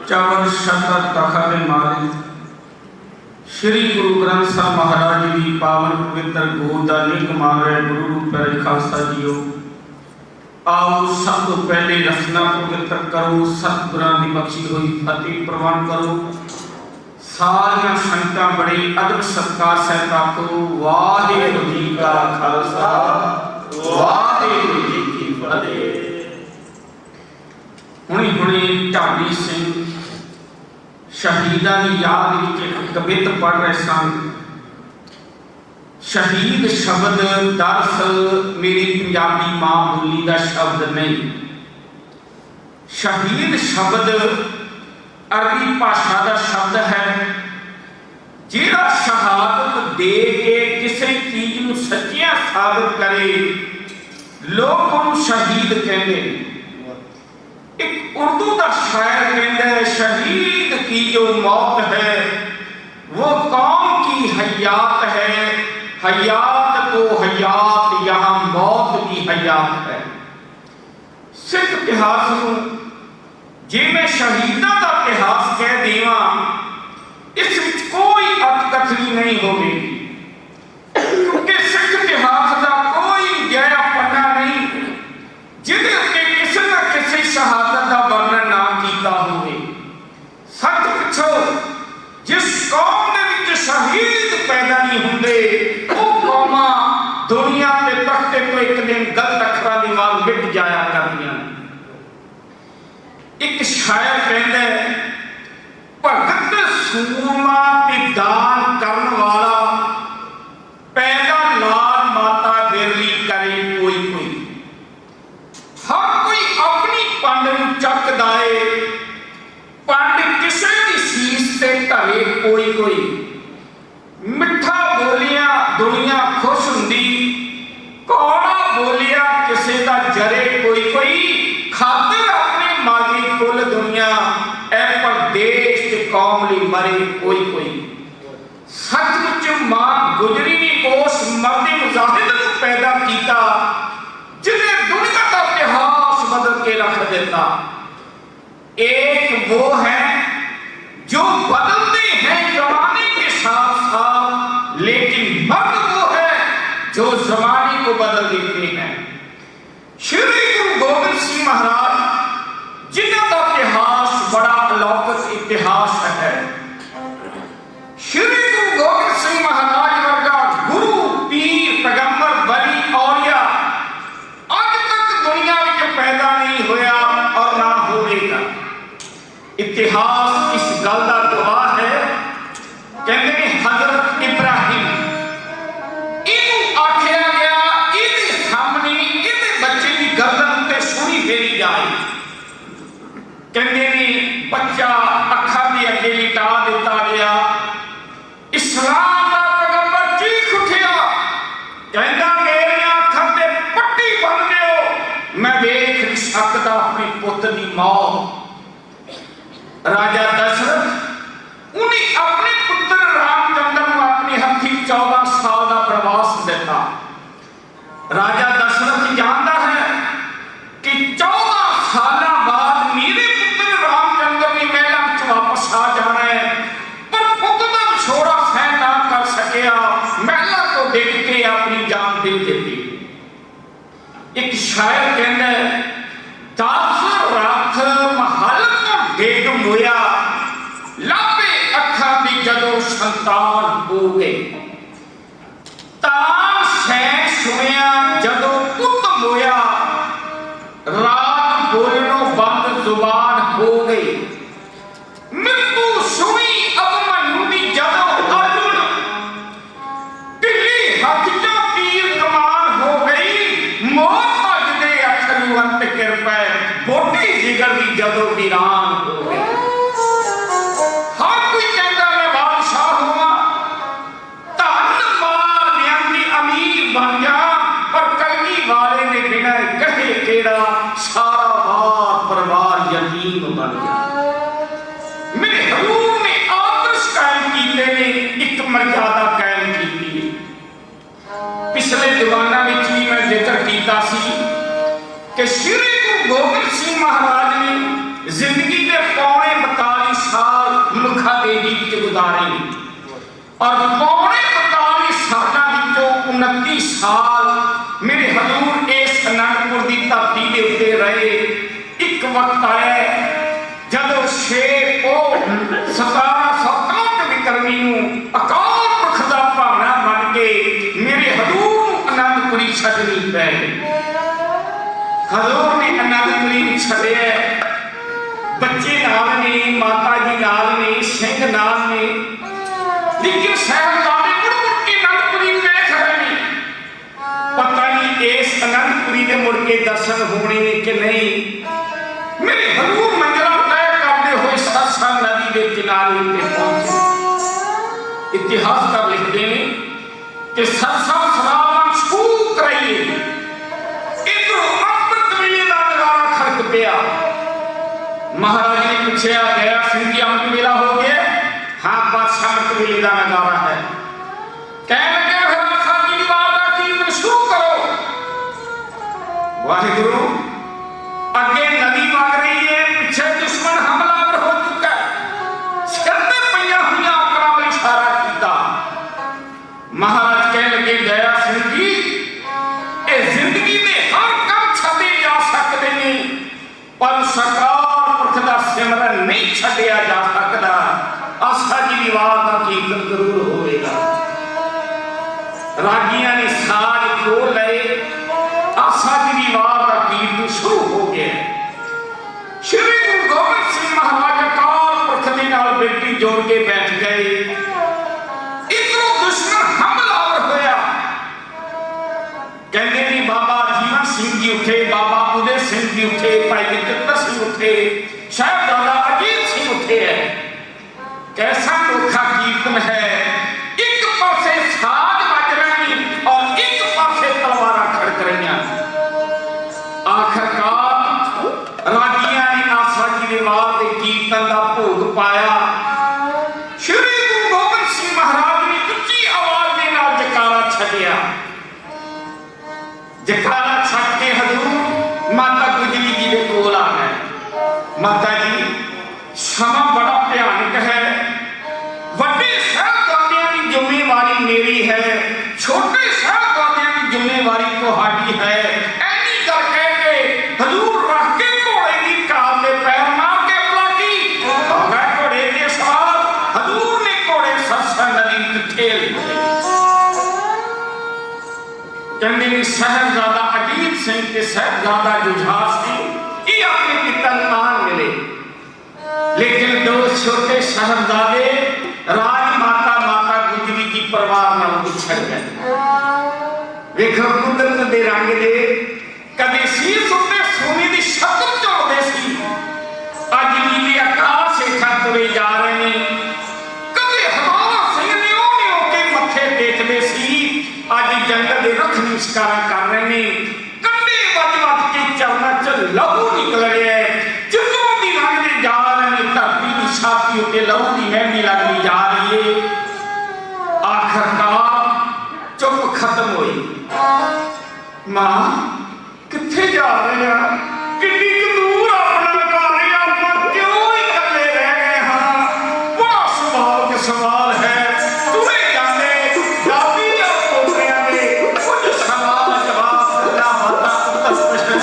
ਚਾਵਲ ਸ਼ਬਦ ਤਖਤ ਦੇ ਮਾਲਿਕ श्री गुरु ग्रंथ साहब महाराज जी की पावन पवित्र गोद का निक मान रहे गुरु रूप प्यारे खालसा जीओ आओ सब तो पहले रचना पवित्र करो सतगुरां की बख्शी हुई फतेह प्रवान करो सारियां संगतां बड़ी अदब सत्कार सहित आखो वाहिगुरू जी का खालसा वाहिगुरू जी की फतेह। हुणी हुणी ढाडी सिंह शहीदा की याद कवित पढ़ रहे सन। शहीद शब्द दरअसल मेरी पंजाबी मां बोली का शब्द नहीं। शहीद शब्द अरबी भाषा का शब्द है जिहड़ा शहादत दे के किसी चीज नूं सच्चियां साबित करे लोग उन्हें शहीद कहते हैं। एक उर्दू का शायर कहता है शहीद की जो मौत है वो कौम की हयात है, हयात को हयात यहाँ मौत की हयात है। सिख इतिहास में जे मैं शहीदा का इतिहास कह देवा इस कोई अटकथनी नहीं होगी क्योंकि सिख इतिहास का कोई गया पन्ना नहीं नाल मिट जाया करदियां। एक शायर कहंदा है, भगत सूरमा ते दान करन वाला, पैदा लाल माता बिरली करे कोई कोई। हर कोई अपनी पंड नूं चकदा है, पंड किसे दी सीस ते धरे कोई कोई। मिठा बोलिया दुनिया खुश हुंदी, कौड़ा बोलिया किसे दा जरे कोई कोई। खातर अपने मागी कुल दुनिया, ऐ परदेश ते कौम लई मरे कोई कोई। सचमुच मां गुजरी ने उस मर्द मुजाहिद नूं पैदा किया जिन्हें दुनिया का इतिहास बदल के रख दिता। एक वो है जो बदलते हैं जमाने के साथ साथ, लेकिन मर्द वो है जो जमाने को बदल देते हैं। श्री गुरु गोबिंद सिंह महाराज जिन्हों का इतिहास बड़ा अलौकिक इतिहास है। श्री गुरु गोबिंद सिंह महाराज वर्गा गुरु पीर पैगंबर वली औलिया अज तक दुनिया में पैदा नहीं होया और ना होगा। इतिहास इस गल का गवाह है। कहते हैं हजरत इब्राहिम इनू आख्या गया, इहदे सामने इहदे बच्चे की गर्दन ते छुरी फेरी जाए। कहते ने बच्चा अखा के अगे लिटा दिता गया। इस्लाम का पैगंबर चीख उठिया, कहता मेरी अखां ते पट्टी बन दिओ, मैं देख नहीं सकता अपने पुत्र की मौत। राजा दशरथ उन्हें अपने पुत्र रामचंद्र को अपने हथी 14 साल का प्रवास दिता। राजा दशरथ जानता है कि 14 साल बाद मेरे पुत्र रामचंद्र ने महल में वापस आ जाना है, पर पुत्र का विछोड़ा सहन ना कर सकिया, महल को देख के अपनी जान दे दी। एक शायर कहता है, 10 रथ महल तो डेग मोया, लापे अखा दी जदों संतान हो गए। तां सैन सुनिया जदों पुत मोया, रात बोलनों बंद जुबान हो गई। मृत्यु सुनी अभिमन्यु दी जदों अर्जुन, ढिल्ली हथ चों तीर कमान हो गई। मौत भजदे अथरू अंत किरपा, बोटी जिगर दी जदों वीरान हो गई। हर कोई कहता मैं बादशाह होवां, धन माल बेअंती अमीर बन जा, पर कलगी वाले ने बिना कहे केड़ा सारा बार परिवार यतीम बन गया। मेरे हजूर ने आदर्श कायम कीते ने, एक मर्यादा कायम की। पिछले दीवाना में भी मैं जिक्र किया कि श्री गुरु गोबिंद सिंह महाराज ने जिंदगी के पौने 42 साल मुखा देवी के गुजारे और पौने 42 सालों विचों 29 साल मेरे हजूर इस अनंदपुर की धरती के उत्ते रहे। एक वक्त आया जदों 1763 विक्रमी अकाल पुरख का भावना बन के मेरे हजूर अनंदपुरी छड्डनी पै गई। हजूर ने अनंदपुरी छड्डिया, बच्चे नाल ने, माता जी नाल ने, सिंह नाल ने, लेकिन साहिबजादे मुड़ मुड़ के अनंदपुरी वेख रहे हैं। पता नहीं इस अनंदपुरी के मुड़ के दर्शन होने कि नहीं। मेरे हजूर मंजिला तय करते हुए सरसा नदी के किनारे पे पहुंचे। इतिहासकार लिखते हैं कि सरसा सलाम छूक रही है, इधरों अमृत वेले का नजारा खड़क पिया। महाराज ने पूछा, गया सिंह जी अमृत वेला हो गया? हाँ बादशाह, अमृत वेले का नजारा है। कह लगे हरासा जी की बात की शुरू करो। वाहिगुरु, अगे नदी बग रही है, पीछे दुश्मन हमलावर हो चुका है, सिर पे पईया हुई आकड़ा में इशारा किया। महाराज कह लगे, गया सिंह जी, ये जिंदगी में हर काम छड्डे जा सकते हैं, पर सरकार पुरख दा सिमरन नहीं छड्डिया जा सकता। आस्था जी की आवाज का कीर्तन जरूर होगा। रागियां ने साज खोल लए, आसा जी की वार का कीर्तन शुरू हो गया। श्री गुरु गोबिंद सिंह महाराज अकाल पुरख दे नाल बेटी जोड़ के बैठ गए। इधरों दुश्मन हमलावर होया। कहते भी बाबा जीवन सिंह जी उठे, बाबा उदय सिंह जी उठे, भाई नचित्तर सिंह उठे, साहिबजादा अजीत सिंह उठे है। कैसा अनोखा कीर्तन है। एक पासे साज बज रही और एक पासे तलवारां खड़क रही। आखिरकार रागियां ने आसा जी के वार के कीर्तन का भोग पाया। श्री गुरु गोबिंद सिंह महाराज ने उच्ची आवाज के नाल जयकारा छड्डिया। जयकारा छड्ड के हजूर माता गुजरी जी के कोल आ गए। माता जी समा बड़ा भयानक है। वड्डे साहिबजादियां की जिम्मेवारी मेरी है, छोटे साहिबजादियां की जिम्मेवारी तुहाडी है। ऐनी कर कह के हजूर रख के घोड़े की काल में पैर मार के पलाटी हो गए घोड़े के सवार। हजूर ने घोड़े सरसा नदी में ठेल दिए। कहते साहिबजादा अजीत सिंह के साहिबजादा जुझार सिंह ये अपने पिता मान मिले, लेकिन दो छोटे साहिबजादे राजमाता माता गुजरी की परवाह नाल पिछड़ गए। वेखो कुदरत दे रंग दे कदे शीश उत्ते सोने दी शक्ल झुलदे सी, अज नीले आकाश हेठां तुरे जा रहे ने। कदे हवाला सिंह न्यों के मत्थे टेकदे सी, अज जंगल दे रख निष्कारा कर रहे ने। कंडे वज वज के चरनां च लहू निकल रहा है। जिद्दों दी लंघदे जा रहे ने, धरती दी छाती उत्ते लहू दी मेहंदी लगदी जा रही है। आखिरकार चुप खत्म हुई। मां किथे जा रहे हैं? कितनी दूर अपना घर है, आप क्यों इकल्ले रह गए हाँ? बड़ा सवाल के सवाल है। तुरे जाने जाती या पोतरियां ने कुछ सवाल जवाब करना माता पुत्र प्रश्न।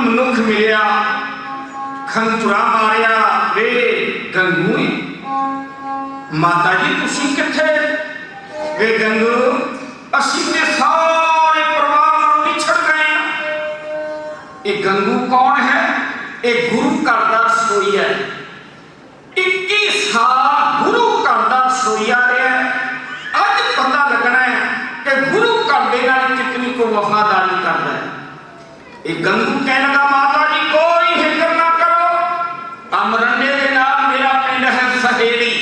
मनुख मिलिया, खंतुरा मारिया, वे गंगू माता जी तुसी किथे? वे गंगू असी ते सारे परिवार नाल विछड़ गए। ये गंगू कौन है? ये गुरु घर दा रसोईया है। 21 साल गुरु घर दा रसोईया रहा। अज पता लगना है कि गुरु घर दे नाल कितनी को वफादारी करता है। ये गंगू कहने लगा, माता जी कोई फिक्र ना करो, अमरंडे के नाल मेरा पिंड है सहेड़ी।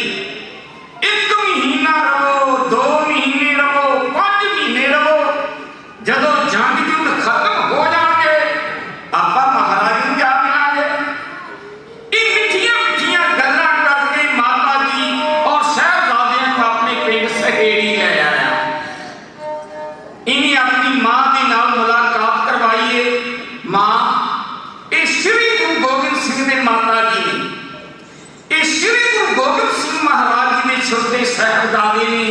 1 महीना रहो, 2 महीने रहो, 5 महीने रहो, जदों जंग युद्ध खत्म हो जाएंगे आपां महाराज नूं जा मिलांगे। इन मिठियां मिठियां गल्लां करके माता जी और साहिबजादियां को अपने पिंड सहेड़ी ले आया। इन्हें अपनी मां के नाल मुलाकात करवाई है। मां ये श्री गुरु गोबिंद सिंह ने माता जी ने, ये श्री गुरु गोबिंद सिंह महाराज जी ने छोटे साहिबजादे ने,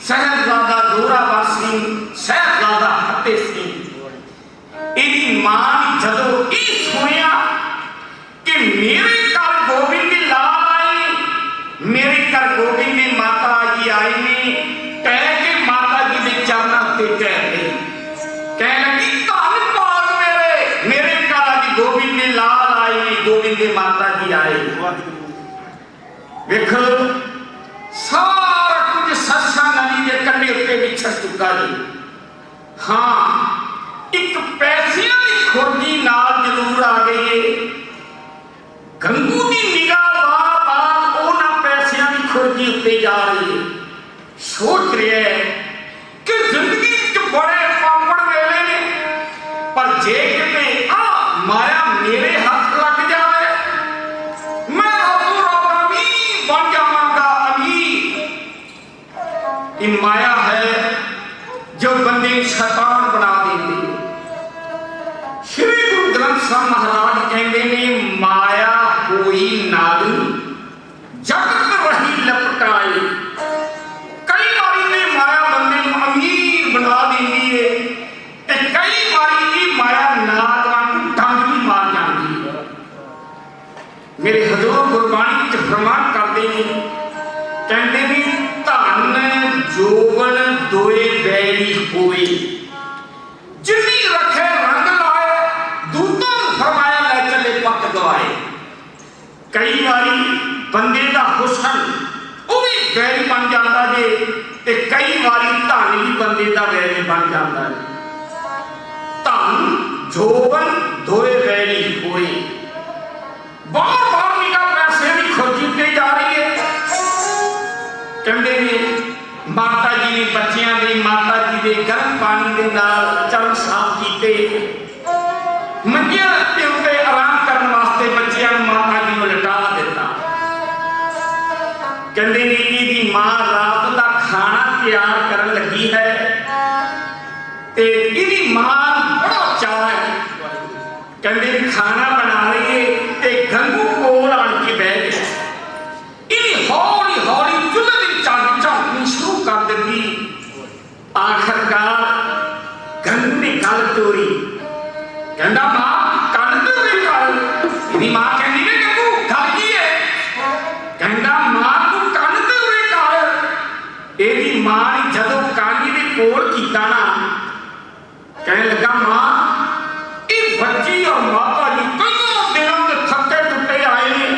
साहिबजादा जोरावर सिंह, साहिबजादा फतेह सिंह। इहदी मां ने जदों ये सुनिया कि मेरे घर गोबिंद की लाल आई, मेरे घर गोबिंद की माता जी आई ने, कह के माता जी के चरणों ते कह गई, कह लगी धन भाग मेरे घर अज गोबिंद की लाल आई, गोबिंद की माता जी आई। देखो सारा कुछ सस्सा नदी के कंढे उत्ते विछड़ चुका जी। हाँ, एक पैसियां की खुरदी नाल जरूर आ गई है। गंगू की निगाह बार-बार उन्हां पैसियां की खुरदी उत्ते जा रही है। सोच रहा है कि जिंदगी च बड़े पापड़ वेले ने, पर जे किते आ माया मेरे हाथ लग जाए, मैं रातों रात अमीर बन जावांगा, अमीर। ये माया है जो बंदे को शैतान बना देती है। श्री गुरु ग्रंथ साहब महाराज कहते ने, माया कोई नागनी जगत रही लपटाई। कई बारी ने माया बंदे को अमीर बना देती है, ते कई बारी ये माया नाग वांगू डंग भी मार जाती है। मेरे हजूर गुरबाणी च फरमान करते हैं, कहते ने धन जोबन दोए बैरी होए, जिन्नी रखे रंग लाए, दूतों फरमाया ले चले पक गवाए। कई बारी बंदे का हुसन वो भी बैरी बन जाता जे, ते कई बारी धन भी बंदे का बैरी बन जाता है। धन जोबन दोए बैरी होए, बार-बार निगाह पैसे की खुरदी ते जा रही है। कहते ने माता जी ने बच्चियां दे, माता जी दे गर्म पानी दे नाल चरण साफ कीते, मंजियां ते उत्ते आराम करने वास्ते बच्चियां माता जी को लटा दिता। कहते ने इहदी मां रात का खाना तैयार करन लगी है, ते इहदी मां बड़ा चाह है। कहते खाना बना रही है ते गंगू कोल आन के बह गया। इन्हें हौली हौली चुल्हे की झट झांकनी शुरू कर दी। आखिरकार गंगू ने गल तोड़ी, कहता मां कल तोड़ी गल। इहदी मां कहती है गंगू गल की है? कहता मां तू कल तोड़ी गल। इहदी मां ने जदों कानी दे कोल कीता ना, कहने लगा मां ये बच्ची और माता जी कई दिनों के थके टुटे आए ने,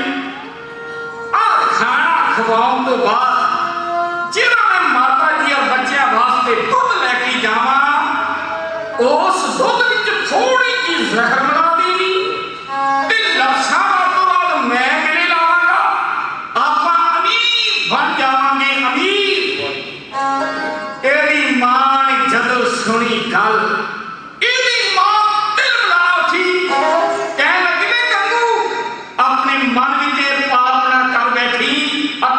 खाना खवाउण तो बाद जिहड़ा मैं माता जी और बच्चों वास्ते दुध लैके जावां, उस दुध विच थोड़ी जी जहर मिला देनी ते लफ्ज़ां तो बाद मैं मिले लावांगा, आपां अमीर बन जावांगे, अमीर। इहदी मां ने जदों सुनी गल, इहदी मां दिल ला उठी, कहने लगी ने गंगू अपने मन विच पाप ना कर बैठी।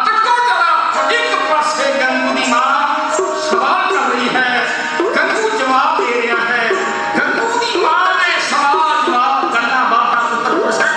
तको जरा एक पासे गंगू की मां सवाल कर रही है, गंगू जवाब दे रहा है। गंगू की मां ने सवाल जवाब करना बाता पुत्र पुछे।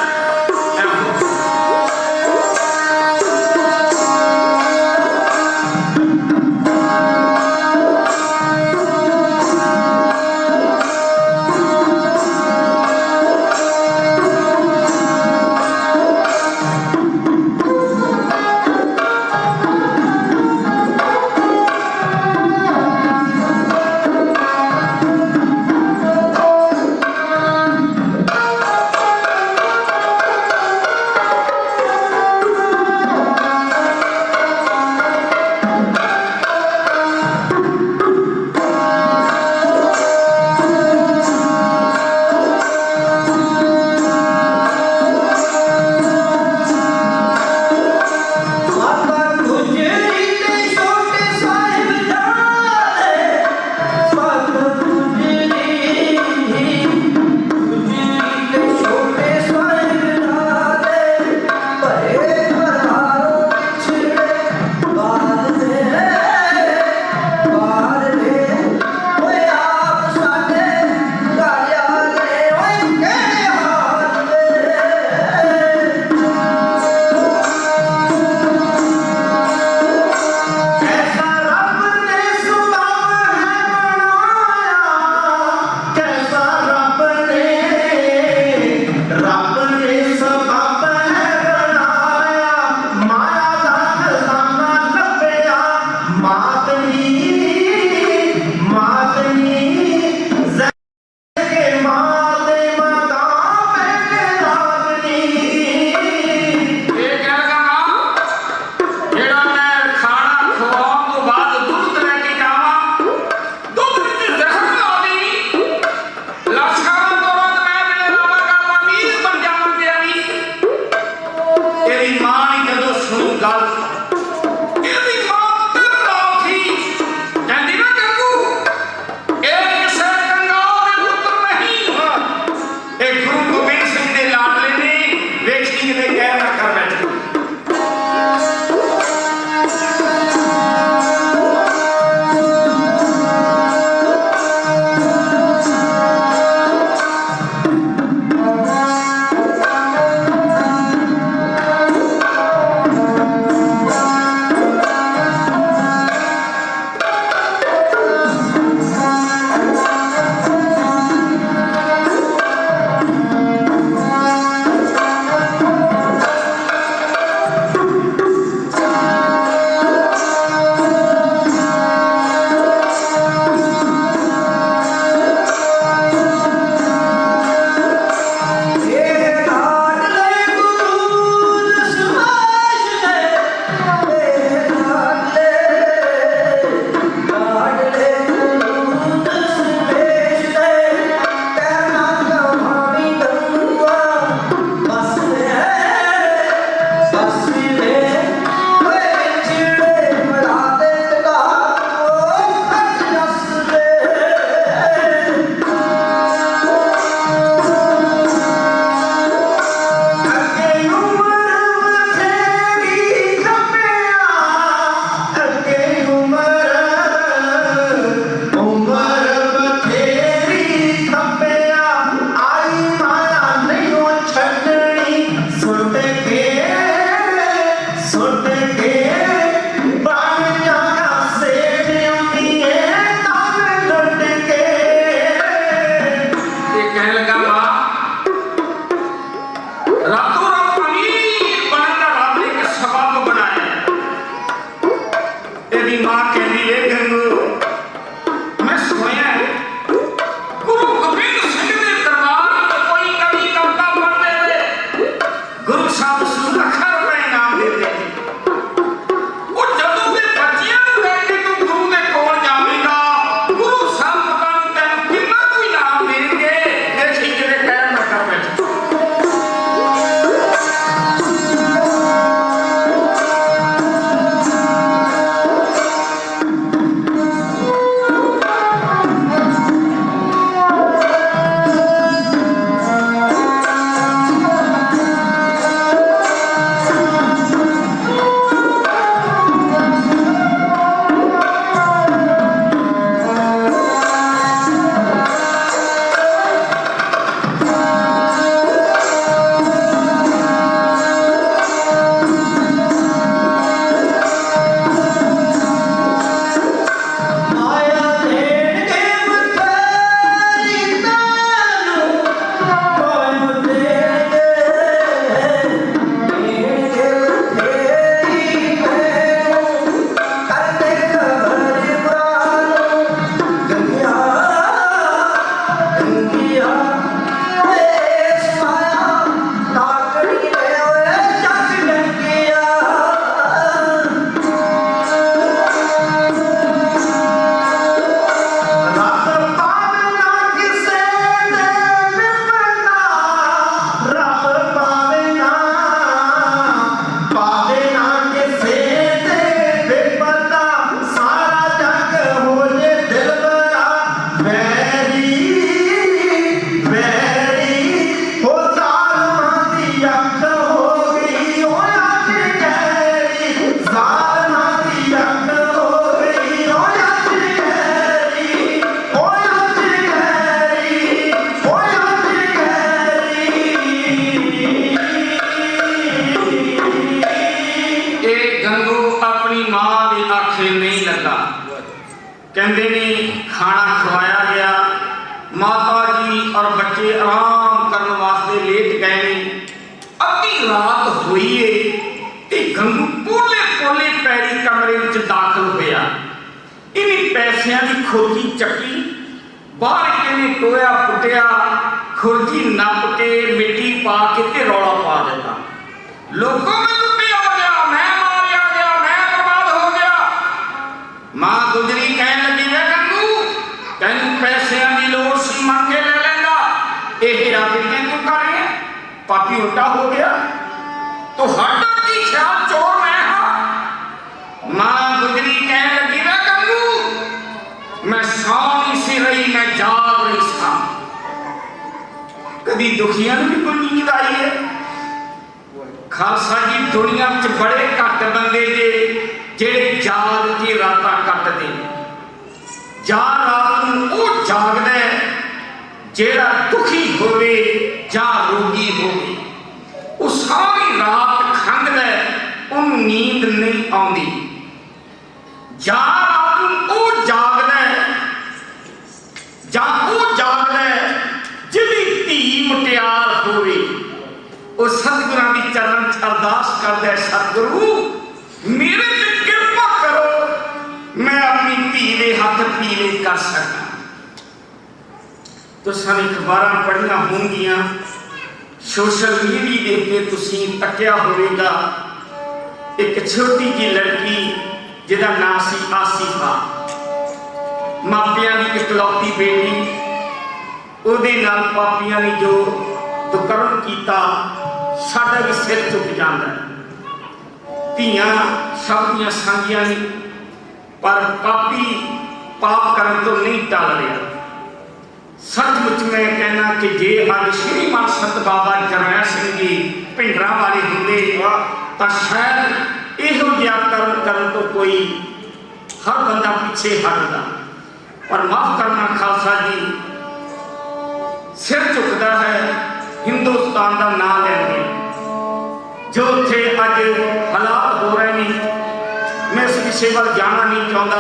कहते ने खाना खवाया गया, माता जी और बच्चे आराम करने वास्ते लेट गए ने। अद्धी रात हुई है ते गंगू पोले पोले पैरी कमरे विच दाखिल होया। इन्हें पैसियां की खुरजी चक्की, बाहर किने टोया पुटिया, खुरजी नप के मिट्टी पा के ते रौला पा दिता। लोगों में लुटिया गया, मैं मारिया गया, मैं बर्बाद हो गया। मां गुजरी कहने लगी, वे गंगू तेन पैसियां की लोड़ सी, मंग के ले लेंदा, यही राबिते तू कर रही है। पापी उल्टा हो गया तो हटा की ख्याल चोर मैं हाँ। मां गुजरी कहने लगी, वे गंगू मैं सौ नहीं सी रही, मैं जाग रही सा। कभी दुखिया भी कोई नींद आई है? खालसा जी दुनिया में बड़े घट बंदे जे जेड़े जाग के रातां कटदे। जा रात नूं ओह जागदा है जेड़ा दुखी होवे जां रोगी होवे, वो सारी रात खंघदा है, उन्हें नींद नहीं आउंदी। जा रात नूं ओह जागदा है जां ओह जागदा है जिहदी धी मुटियार होवे। वो सतगुरां दी चरण अरदास करदा है, सतगुरु मेरे ते कृपा करो, मैं अपनी धी दे हथ पीले कर सका। तुसां अखबारां पढ़ियां होणगीआं, सोशल मीडिया दे उत्ते तुसीं तक्किया होवेगा, एक छोटी जी लड़की जिहदा नाम सी आसिफा, मापियां दी इकलौती बेटी, ਉਹਦੇ ਨਾਲ ਪਾਪੀਆਂ ਨੇ जो दुकर्म किया, साडा भी सिर झुक जाता है। धीआं सब दियां सांगियां ने, पर पापी पाप करन तो नहीं टल रहा। सचमुच मैं कहना कि जे अज श्रीमान संत बाबा जरनैल सिंह जी भिंडरां वाले हुंदे तां शायद इहो जिहा कर्म करन तो कोई हर बंदा पिछे हटदा। पर माफ करना खालसा जी, सिर झुकता है हिंदुस्तान का नाम लेंगे। जो उत्थे अज हालात हो रहे हैं, मैं इस विषय पर जाना नहीं चाहता।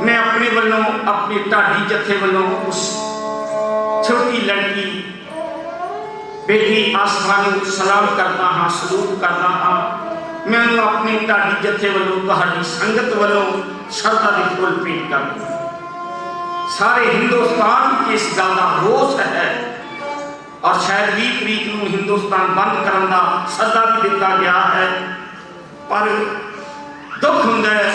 मैं अपने वालों अपनी ढाडी जत्थे वालों उस छोटी लड़की बेटी आसमा नूं सलाम करता हाँ, सलूट करता हाँ। मैं अपनी ढाडी जत्थे वालों तुहाडी संगत वालों श्रद्धा के फुल भेंट करता। सारे हिंदुस्तान की इस गल का रोष है और शायद 20 तरीक को हिंदुस्तान बंद करने का सदा भी दिता गया है। पर दुख होंदा है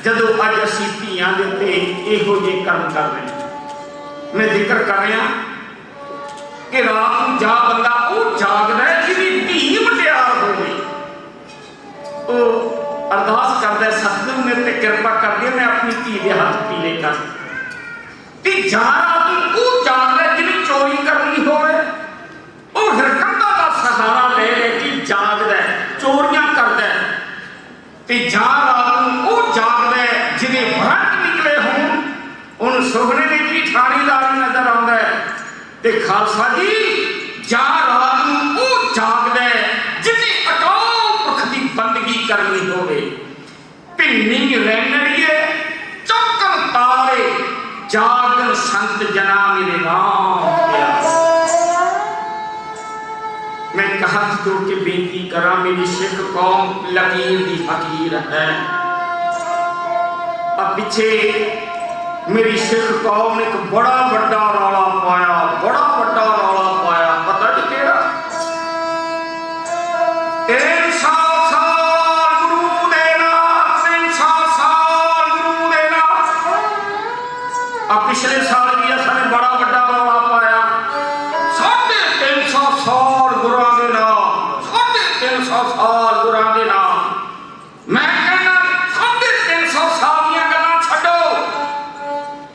जदों अज असीं धीआं दे उत्ते इहो जिहे कर्म कर रहे हैं। मैं जिक्र कर रहा कि रात नूं जा बंदा वो जागदा है जिहदी धी मुटियार होवे, वो अरदास करदा है, सतगुरू मेरे ते कृपा कर दे, मैं अपनी धी दे हथ पीले कर। जा रात को जागदा जिन्हें चोरी करनी होवे, वो हिरकंदा का सहारा ले लेके जागदा चोरियां करदा। ते जा रात को जागदा जिन्हें भ्रंट निकले हों, उन सुपने में भी थानेदार नजर आउंदा है। ते खालसा जी जा रात को जागदा जिन्हें अकाल पुरख दी बंदगी करनी होवे। भिन्नी रैनड़िए चौकन तारे जागन संत जना मेरे राम क्या। मैं हाथ जोड़ के बेनती करा, मेरी सिख कौम लकीर दी फकीर है। अब पिछे मेरी सिख कौम ने एक बड़ा बड़ा रौला पाया, बड़ा बड़ा रौला पाया, पता नहीं केड़ा। पिछले साल भी असां बड़ा बड़ा रौला पाया, 350 साल गुरां दे नाम, 350 साल गुरां दे नाम। मैं कहना 350 साल दी गल्लां छड्डो,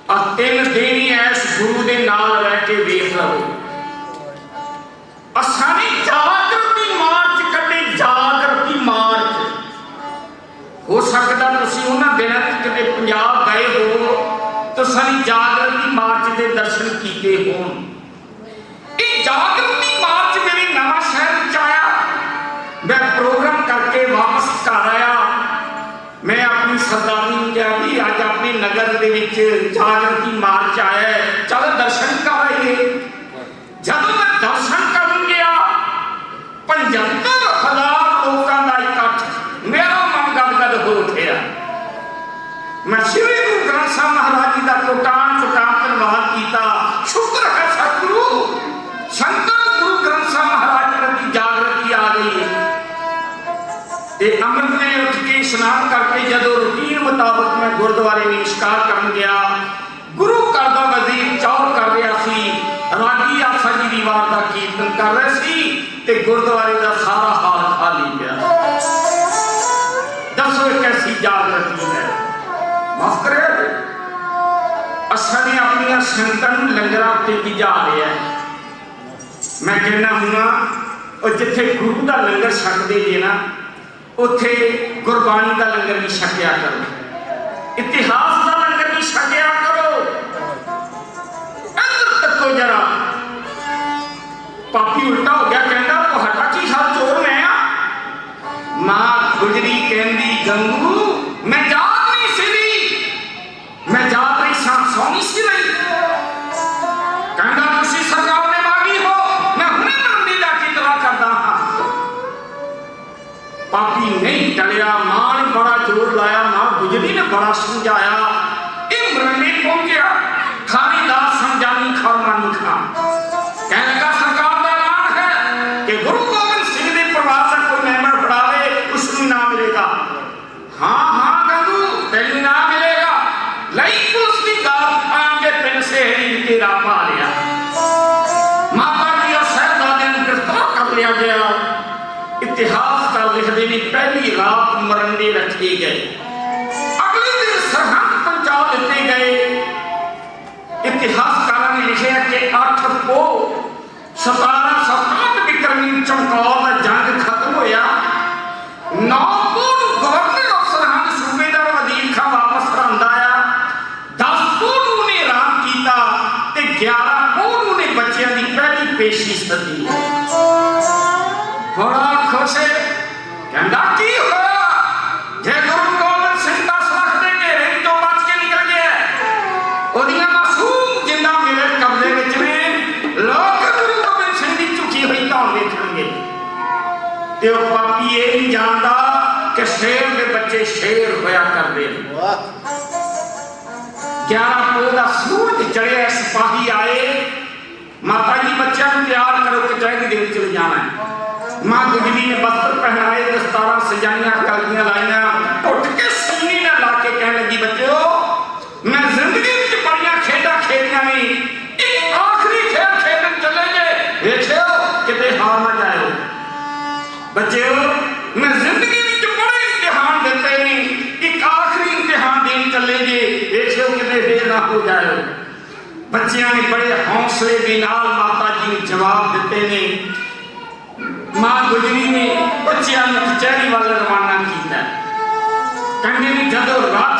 आ 3 दिन ही ऐसे कीते होण। ये जागृति मार्च मेरे नवा शहर च आया, मैं प्रोग्राम करके वापस घर आया। मैं अपनी सरदारनी नूं कहा भी अज अपने नगर दे विच जागृति मार्च आया है, चल दर्शन कर आइए। जदों मैं दर्शन करन गया 75,000 लोगों का इकट्ठ, मेरा मन गदगद हो उठा। मैं श्री गुरु ग्रंथ साहिब महाराज जी का कोटान कोटान धन्यवाद किया। शुक्र है सतगुरु संत गुरु ग्रंथ साहिब महाराज प्रति जागृति आ गई। अमृत में उठ के स्नान करके जदों रूटीन मुताबिक मैं गुरुद्वारे में नमस्कार करन गया, गुरु घर दा वजीर चौर कर रहा सी, रागी आसा जी दी वार दा कीर्तन कर रहे सी ते गुरुद्वारे दा सारा हाल खाली गया। दसो कैसी जागृति है। माफ करे असा ने अपनी संगतां लंगर उत्ते भिजा रहा है। मैं कहना हूँ और जिथे गुरु का लंगर छकते जे ना उत्थे गुरबाणी का लंगर भी छकिया करो, इतिहास का लंगर भी छकिया करो। इधर तको जरा पापी उल्टा हो गया, कहता तुहाडा की हाल चोर मैं आ। मां गुजरी कहंदी गंगू मैं जाग नहीं सी, मैं जाग रही सौ नहीं सी रही। कहता तुसी सरकार ने मांगी हो, मैं हुणे मंदी जाके दवा करदा हां। पापी नहीं टलिया, मां ने बड़ा जोर लाया, मां गुजरी ने बड़ा समझाया। ये मरने पहुंचा खानीदास समझानी खानी खान कहने का सरकार का ऐलान है कि गुरु गोबिंद सिंह के परिवार का कोई मेंबर बढ़ावे उसको इनाम मिलेगा। हाँ हाँ गंगू तेन इनाम मिलेगा। लई पुलिस की गाल आम के पिंड से इनके राह आ लिया। माता जी और साहिबजादे ने गिरफ्तार कर लिया गया। इतिहास का लिखते भी पहली रात मरंडे रखे गए, अगले दिन सरहद पहुंचा देते गए। इतिहासकारों ने लिखा कि 8 को 1767 विक्रमी चमकौर का जंग खत्म होया। 9 को गवर्नर ऑफ सरहद सूबेदार वजीर खां वापस रंदा आया। 10 को ने ऐलान किया ते 11 को ने बच्चों की पहली पेशी सदी। बड़ा खुश है, कहता की होया जे गुरु गोबिंद सिंह 10 लाख के घेरे तो बच के निकल गया। ओदियां मासूम जिंदा मेरे कब्जे विच ने। लोग गुरु गोबिंद सिंह की झुकी हुई धौन देखणगे ते ओ पापी ये नहीं जानता कि शेर के बच्चे शेर होया करदे। 11 को दा सूरज चढ़िया, सिपाही आए, माता जी बच्चों को तैयार करो कचहरी दे विच ले जाना है। मां गुजरी ने वस्त्र पहनाए, दस्तारा सजाइया, कलगियां लाइया, उठ के सीने ना ला के कहने लगी बच्चों मैं जिंदगी में बड़ियां खेडां खेडियां नहीं, एक आखिरी खेल खेलन चले जे, देखियो किते हार ना जाओ। बच्चों मैं जिंदगी में बड़े इम्तिहान दिते नहीं, एक आखिरी इम्तिहान देन चले जे, देखियो किते फेल ना हो जाओ। बच्चियां ने बड़े हौसले के नाल माता जी ने जवाब दिते ने। मां गुजरी ने बच्चों को कचहरी वाल रवाना किया। कहने ने जदों रथ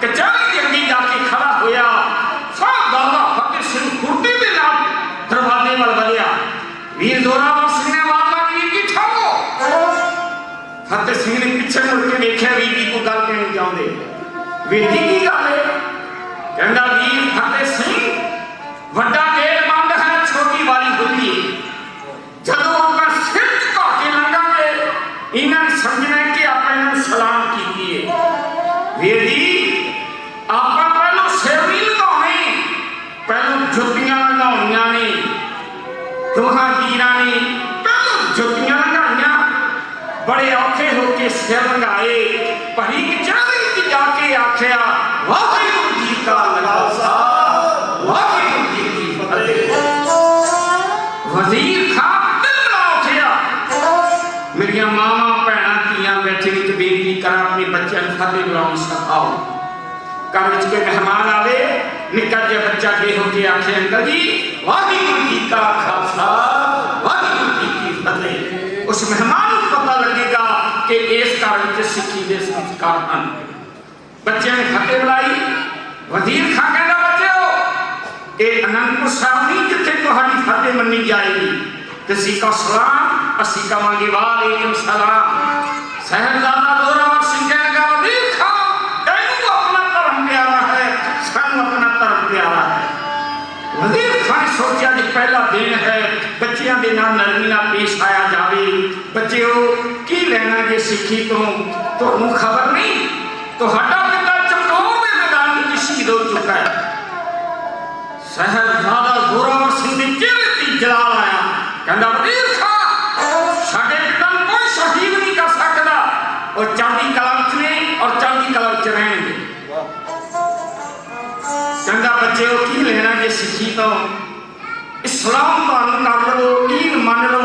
कचहरी के अगे जाके खड़ा होया, साहबजादा फतेह सिंह खुर्दी के नाल दरवाजे वाल बढ़िया। वीर जोरावर सिंह ने आवाज मारी, वीर जी ठहरो। फतेह सिंह ने पीछे मुड़ के देखा, वीर जी को गल कहनी चाहते। वीर जी की गल है? कहता वीर फतेह सिंह वड्डा गेट बंद है, छोटी वाली खुली है। जदों अपना सिर झुका के लंघांगे इन्होंने समझना कि आप इन्होंने सलाम की है। वीर जी आप पहलों सिर नहीं लगाने, पहलों जुत्तियां लगाउणियां ने। दोहां वीरां ने पहलों जुत्तियां लगाइयां, बड़े औखे होके सिर लगाए। भरी कचहरी च जाके आख्या वाहिगुरू जी का खालसा वाहिगुरू जी की फतेह। वजीर खां मेरिया मावा भैन धियां बैठे बेनती करा अपने बच्चों को फतेह बुलाउणी सिखाओ। घर में कोई मेहमान आवे, निक्का जिहा बच्चा गे होके आखे अंकल जी वाहिगुरू जी का खालसा वाहिगुरू जी की फतेह। उस मेहमान को पता लगेगा कि इस घर में सिक्खी के संस्कार हैं। बच्चे ने फतेह बुलाई। वजीर खां कहता बच्चों ये आनंदपुर साहब नहीं जिथे तुहाडी फतेह मन्नी जाएगी। तुसीं कहो सलाम, असीं कहांगे वालेकुम सलाम। साहिबजादा जोरावर सिंह कहणगा वजीर खान तैनूं अपना धर्म प्यारा है, सानूं अपना धर्म प्यारा है। वजीर खान सोचा कि पहला दिन है, बच्चों के नाल नरमी नाल पेश आया जाए। बच्चों की लेना जे सिक्खी तो तुहानूं खबर नहीं, तुहाडा पिता चमकौर के मैदान में शहीद हो चुका है। साहिबजादा जोरावर सिंह के चेहरे ते जलाल आया, कहंदा वजीर खान साडे पिता नूं कोई शहीद नहीं कर सकता, और चढ़दी कला विच ने और चढ़दी कला विच रहेंगे। कहंदा बच्चों की लेना जे सिक्खी तो इस्लाम धारण कर लो, ईद मान लो,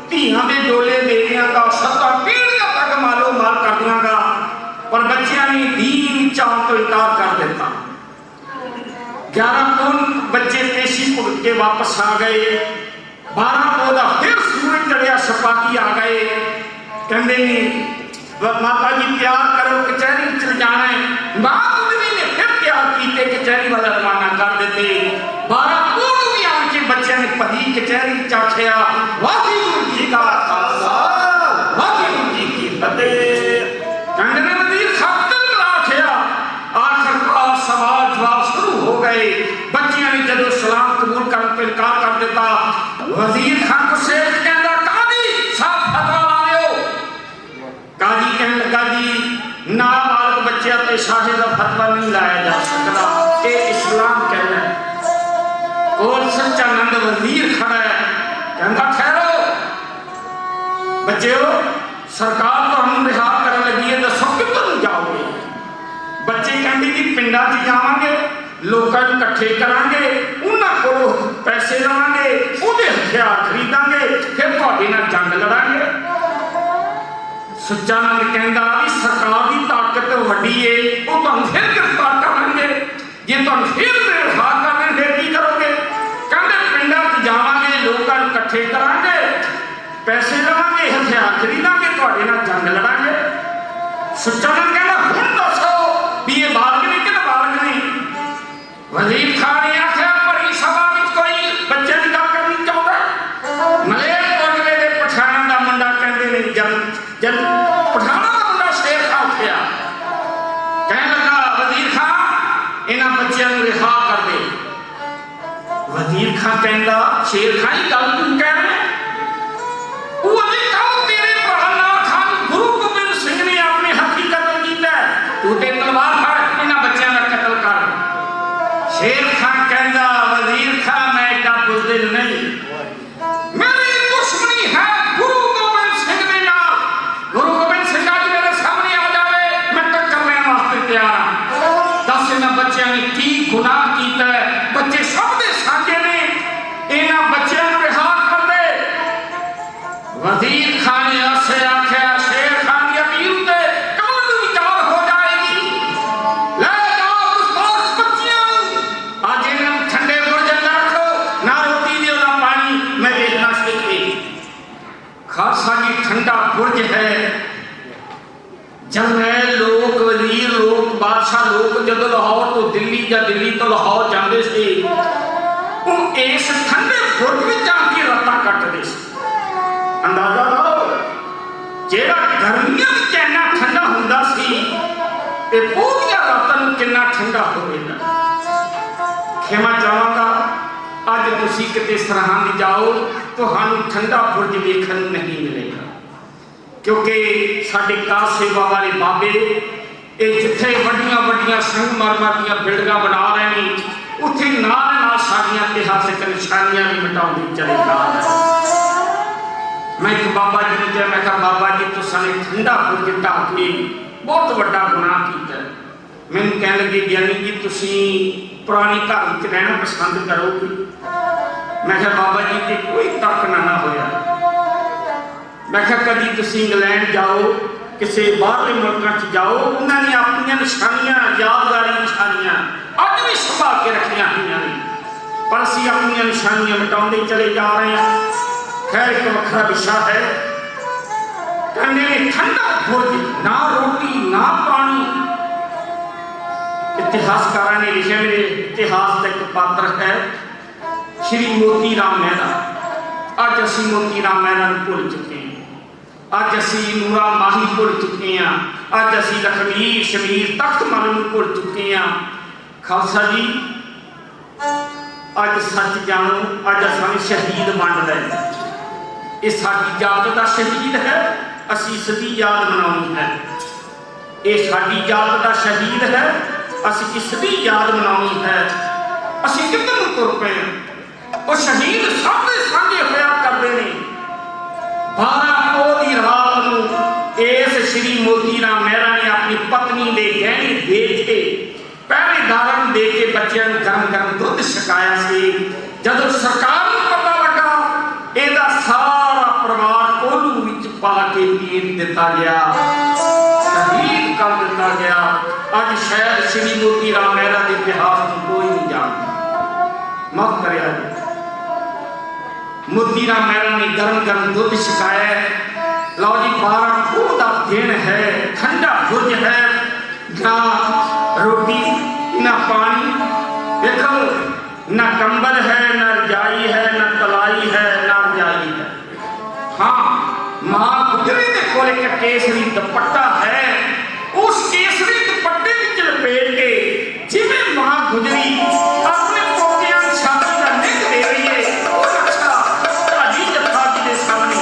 धीआं दे डोले दे दियांगा, सत्तां पीढ़ियां तक मालो माल कर दियांगा। पर बच्चियां ने दीन चाह तो इनकार कर दिता। 11 कौन बच्चे पेशी भुगत के वापस आ गए। 12 पौधा फिर सूरज चढ़िया, सिपाही आ गए। कहते नहीं माता जी प्यार करो, कचहरी चल जाना है। महापुरी ने फिर प्यार किए, कचहरी वाला रवाना कर देते। 12 पूर्व भी आके बच्चे ने पढ़ी कचहरी चाखिया। वाहिगुरू जी का खालसा, वाहिगुरू जी की फतेह। कहते ने वजीर खातर लाखिया। आखिरकार सवाल जवाब शुरू हो गए। बच्चियां ने जब सलाम कबूल करने पर इनकार कर देता, वजीर खान को शेख कहता काजी साहब फतवा ला लियो। काजी कहने लगा जी नाबालिग बच्चे ते शाहे का फतवा नहीं लाया जा सकता, ये इस्लाम कहना है। और सच्चा नंद वजीर खड़ा है, कहता ठहरो बच्चों, सरकार तो हम रिहा करने लगी है, दसो किधर जाओगे। बच्चे कहते जी पिंडा च जावांगे, लोगों को इकट्ठे करांगे, उन्हां कोलों पैसे लवांगे, उहदे हथियार खरीदांगे, फिर तुहाडे नाल जंग लड़ांगे। सच्चा नंद कहता भी सरकार की ताकत वड्डी है, वो तुहानूं फिर गिरफ्तार करेंगे, जे तुहानूं फिर रिहा करने फिर की करोगे। कहते पिंडा च जावांगे, लोगों को इकट्ठे करांगे, पैसे लवांगे, हथियार खरीदांगे, तुहाडे नाल जंग लड़ांगे। सच्चा नंद कहता हुण दसो भी ये बालग नहीं कि नाबालग नहीं। वजीर खान ने आख्या बड़ी सभा में कोई बच्चे की गल करनी चाहता। मलेरकोटले के पठाना का मुंडा कहते ने जन पठाना का मुंडा शेर खा उठिया, कहने लगा वजीर खान इन्हां बच्चों को रिहा कर दे। वजीर खान कहता शेर खान ही गल क्यों कह रहे, वो नहीं कहो तेरे प्रहलाद खान गुरु गोबिंद सिंह ने अपने हथी कतल किया, तू ते तलवार फड़ इन्हां बच्चों का कतल कर। शेर खान कहता वजीर खान मैं इतना बुज़दिल नहीं, मेरी दुश्मनी है गुरु गोबिंद सिंह के नाल। गुरु गोबिंद सिंह आज मेरे सामने आ जाए, मैं टक्कर लेने वास्ते तैयार हां। दस इन्हां बच्चों ने की गुनाह कीता है, बच्चे सब दे साथे ने, इन्हां बच्चों को रिहा कर दे। वजीर खान ने ऐसे आख्या शेर खान की अपील ते कल विचार हो जाएगी। ले जाओ उस बच्चियों, आज इन्हें ठंडे बुर्ज में रखो, ना रोटी दियो ना पानी, मैं देखना सीखी। खालसा जी ठंडा बुर्ज है, जरनैल लोग, वजीर लोग, बादशाह लोग जब लाहौर तो दिल्ली या दिल्ली तो लाहौर जाते थे, वो इस ठंडे बुर्ज में जाके रातां कटते थे। अंदाजा लाओ जेड़ा गर्मियों में कितना ठंडा हुंदा सी, ते पूरियां रातां नूं कितना ठंडा होवेगा। खेमा चाहांगा अज तुसीं किते सरहंद जाओ, तुहानूं ठंडा बुर्ज वेखण नूं नहीं मिलेगा, क्योंकि साडे कासेवा वाले बाबे ये जिथे वड्डियां वड्डियां संगमरमर दीयां बिल्डिंगां बना रहे हैं, उत्थे नाल नाल साडीआं इतिहासिक निशानियां भी मिटाउंदे चले जा रहे हैं। मैं एक बाबा जी ने कहा, मैं कहा बाबा जी तुसां ने ठंडा बुर्ज ढाह के बहुत बड़ा गुनाह किया। मैनूं कहण लगे ज्ञानी जी तुसीं पुरानी घर विच रहना पसंद करोगे। मैं कहा बाबा जी ते कोई तर्क ना होया। मैं कहा कभी तुसीं इंग्लैंड जाओ, किसी बाहरले मुल्कां च जाओ, उन्होंने अपनी निशानियां यादगारी निशानियां अज भी संभाल के रखियां हुई ने, पर असीं अपनी निशानियां मिटाउंदे चले जा रहे हैं। खैर एक वखरा विषय है। कहने ठंडा बुर्ज, ना रोटी ना पानी, इतिहासकारों ने लिखे, मेरे इतिहास का एक पात्र है श्री मोती राम मेहरा। अज असी मोती राम मेहरा भुल चुके हैं, अज असी नूरा माही भुल चुके हैं, अज असी लखमीर शमीर तख्तमल भुल चुके हैं। खालसा जी अज सच जानो, अज असां शहीद वंड रहे, ये साडी जात का शहीद है, असी इसकी याद मनानी है। ये साडी जात का शहीद है, असी इसकी याद मनानी है। असी किधर नूं तुर पे वो शहीद सब दे सांझे होया करते हैं। 12 पोह दी रात नूं इस श्री मोती राम मेहरा ने अपनी पत्नी दे गहने बेच के पहरेदारां दे के बच्चों को गरम गरम दुध छकाया सी। जदों सरकार को पता लगा, इहदा सारा परिवार कोलू विच पा के पीर दिता गया, शहीद कर दिता गया। अज शायद श्री मोती राम मेहरा के इतिहास को कोई नहीं जानता। माफ करिया जी, मोती राम मेहरा ने गरम गरम दुध छकाया। लो जी 12 पोह का दिन है, ठंडा बुर्ज है, ना रोटी ना पानी, देखो ना कंबल है, ना रजाई है, ना तलाई है, ना रजाई है। हाँ, मां गुजरी के कोल एक केसरी दुपट्टा है, उस केसरी दुपट्टे विच लपेट के जिवें मां गुजरी अपने पोतियां छाती का निक दे रही है। अच्छा ढाडी जत्था जी के सामने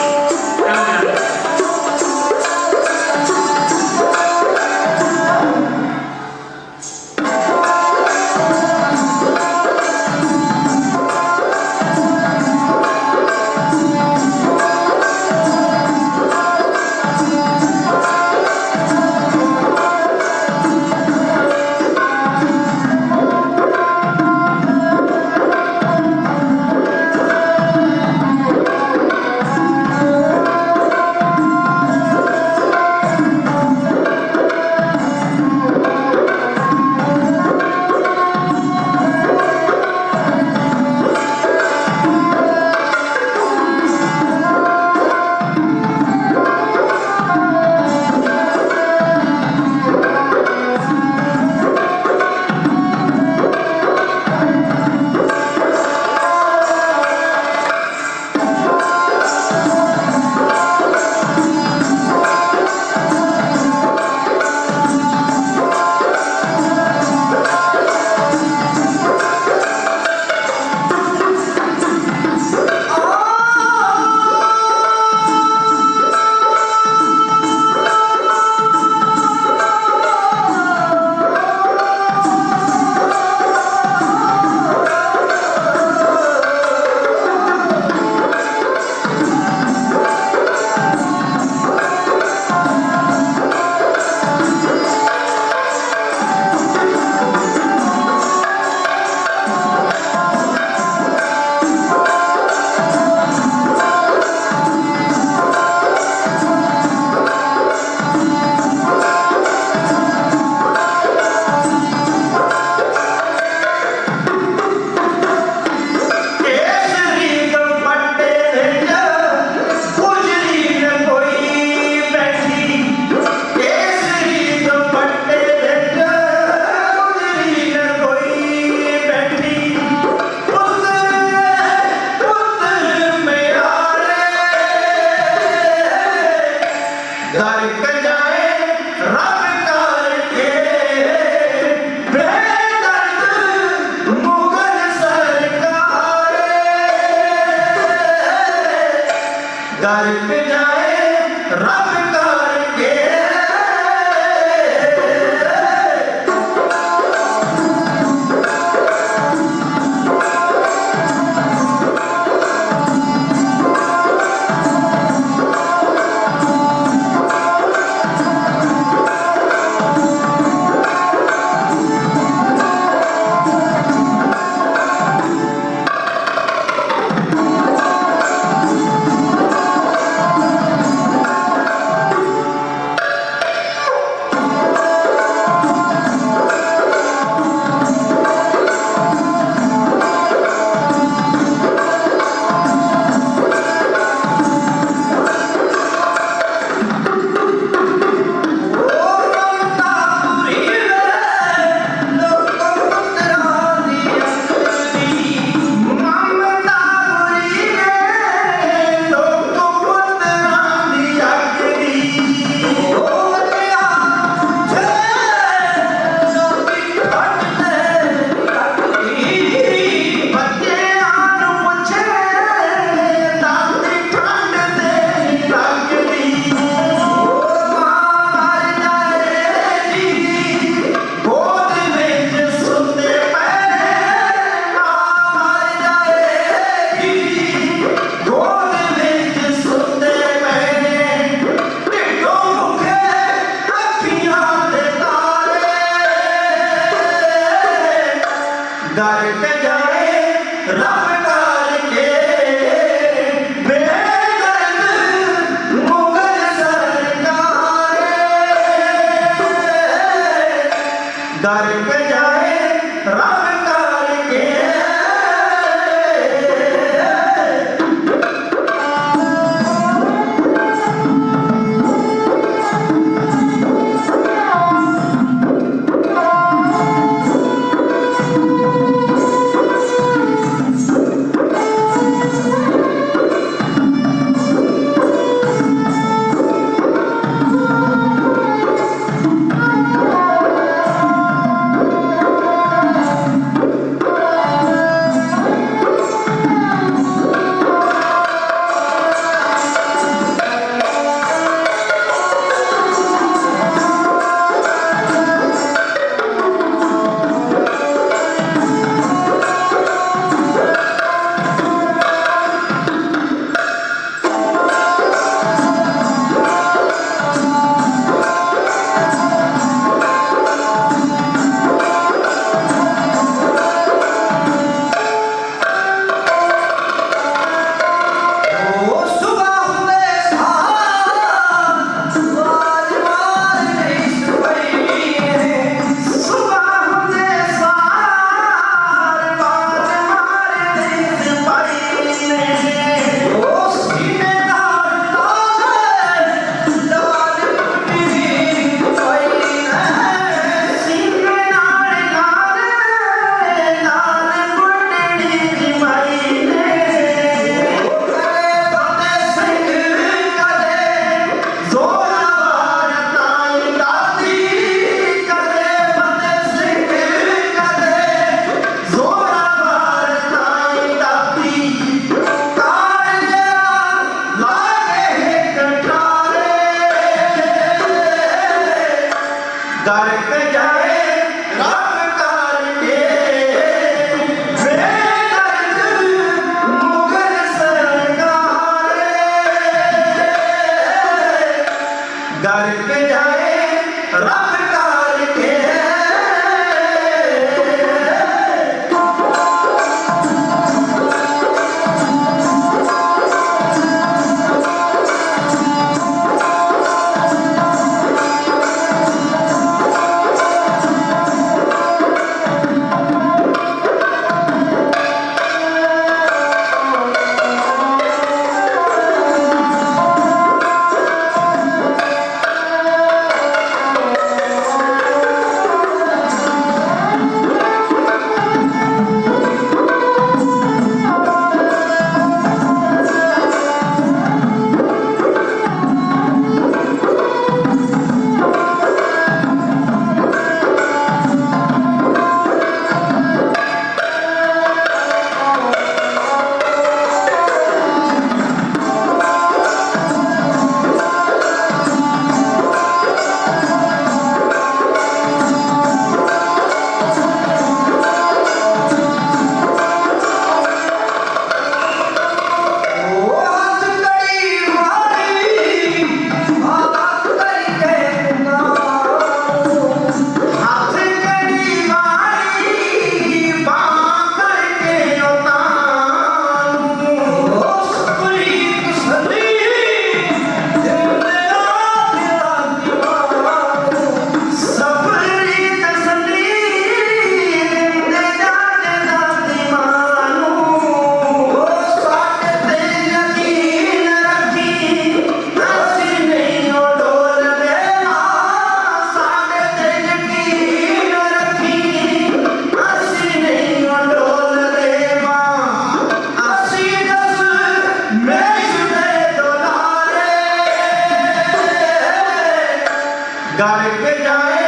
करके जाए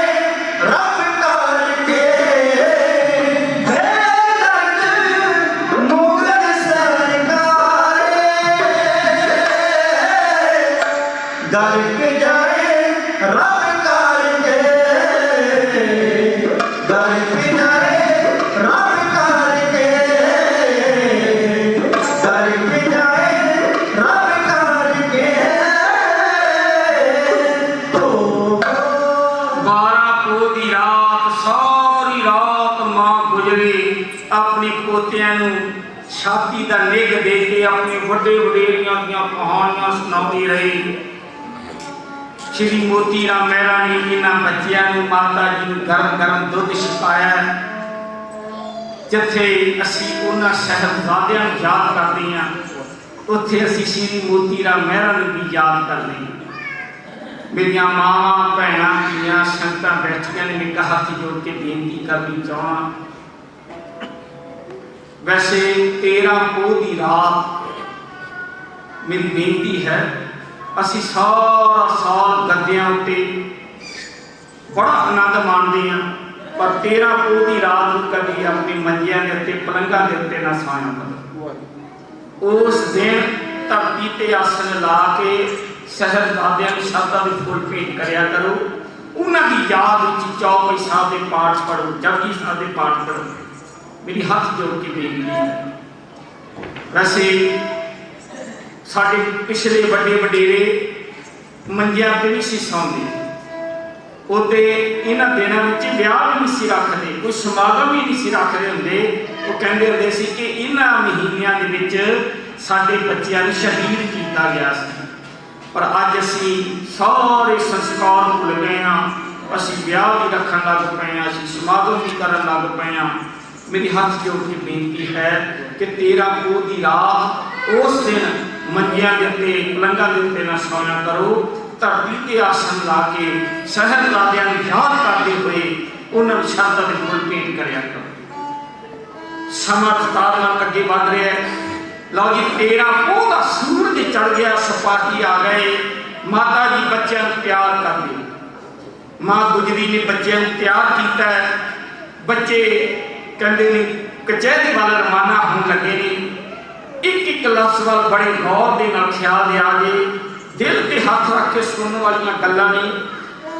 रब करके मुगल सरकार करके जाए रब करके करके जाए रब करके करके जाए रब करके तो 12 ਪੋਹ ਦੀ ਰਾਤ ਸਾਰੀ ਰਾਤ ਮਾਂ ਗੁਜਰੀ ਆਪਣੀ ਪੋਤਿਆਂ ਨੂੰ ਛਾਤੀ ਦਾ ਨਿੱਘ ਦੇ ਕੇ ਆਪਣੇ ਵੱਡੇ ਵਡੇਰੀਆਂ ਦੀਆਂ ਕਹਾਣੀਆਂ ਸੁਣਾਉਂਦੀ ਰਹੀ। ਸ਼੍ਰੀ ਮੋਤੀ ਰਾਮ ਮਹਿਰਾ ਨੇ ਇਹਨਾਂ ਬੱਚਿਆਂ ਨੂੰ ਮਾਤਾ ਜੀ ਨੂੰ ਗਰਮ ਗਰਮ ਦੁੱਧ ਛਕਾਇਆ। ਜਿੱਥੇ ਅਸੀਂ ਉਹਨਾਂ ਸਾਹਿਬਜ਼ਾਦਿਆਂ ਨੂੰ ਯਾਦ ਕਰਦੇ ਹਾਂ ਉੱਥੇ ਅਸੀਂ ਸ਼੍ਰੀ ਮੋਤੀ ਰਾਮ ਮਹਿਰਾ ਨੂੰ ਵੀ ਯਾਦ ਕਰਦੇ ਹਾਂ। मेरिया मावां भैणां धीआं संगतां बैठियां ने मैं हथ जोड़ के बेनती करनी चाहां। वैसे 13 पोह की रात मेरी बेनती है असी सारा साल गद्दियां उत्ते बड़ा आनंद माणते हैं पर 13 पोह की रात को कभी अपनी मंजियां के उत्ते पलंगां के उत्ते ना सोया करो। उस दिन धरती ते आसन ला के ਸਾਹਿਬਜ਼ਾਦਿਆਂ ਨੂੰ ਸ਼ਬਦਾਂ ਦੇ ਫੁੱਲ ਭੇਟ ਕਰਿਆ ਕਰੋ। ਉਹਨਾਂ ਦੀ ਯਾਦ ਵਿੱਚ ਚੌਪਈ ਸਾਹਿਬ ਦੇ ਪਾਠ ਪੜ੍ਹੋ, ਜਪਜੀ ਸਾਹਿਬ ਦੇ ਪਾਠ ਪੜ੍ਹੋ। ਮੇਰੀ ਹੱਥ ਜੋੜ ਕੇ ਬੇਨਤੀ ਹੈ। ਵੈਸੇ ਸਾਡੇ ਪਿਛਲੇ ਵੱਡੇ ਵਡੇਰੇ ਮੰਜਿਆਂ ਤੇ ਨਹੀਂ ਸੀ ਸੌਂਦੇ। ਉਹਦੇ ਇਹਨਾਂ ਦਿਨਾਂ ਵਿੱਚ ਵਿਆਹ ਵੀ ਨਹੀਂ ਸੀ ਰੱਖਦੇ, ਕੋਈ ਸਮਾਗਮ ਵੀ ਨਹੀਂ ਸੀ ਰੱਖਦੇ ਹੁੰਦੇ। ਉਹ ਕਹਿੰਦੇ ਹੁੰਦੇ ਸੀ ਕਿ ਇਹਨਾਂ ਮਹੀਨਿਆਂ ਦੇ ਵਿੱਚ ਸਾਡੇ ਬੱਚਿਆਂ ਨੂੰ ਸ਼ਹੀਦ ਕੀਤਾ ਗਿਆ ਸੀ। पर अज असी सारे संस्कार भुल गए हाँ। असी ब्याह भी रखन लग पे हैं, असी समागम भी करन लग पे हैं। मेरी हाथ जोड़ के बेनती है कि 13 पोह की रात उस दिन मंजियां के उत्ते पलंगां के उत्ते ना सोया करो। धरती ते आसन ला के ਸਾਹਿਬਜ਼ਾਦਿਆਂ ਨੂੰ याद करते हुए उन्होंने शब्दां दे फुल भेंट करिया करो। समा रफ्तार नाल अगे वध रहा है। लो जी 13 पोह का सूरज चढ़ गया, सिपाही आ गए। माता जी बच्चों को तैयार कर दी। मां गुजरी ने बच्चों को तैयार किया। बच्चे कहते ने कचहरी वाल रवाना होने लगे ने। एक एक लफ्ज़ वाल बड़े गौर के नाल ख्याल आ गए। दिल ते हाथ रख के सुनने वाली गल्लां ने।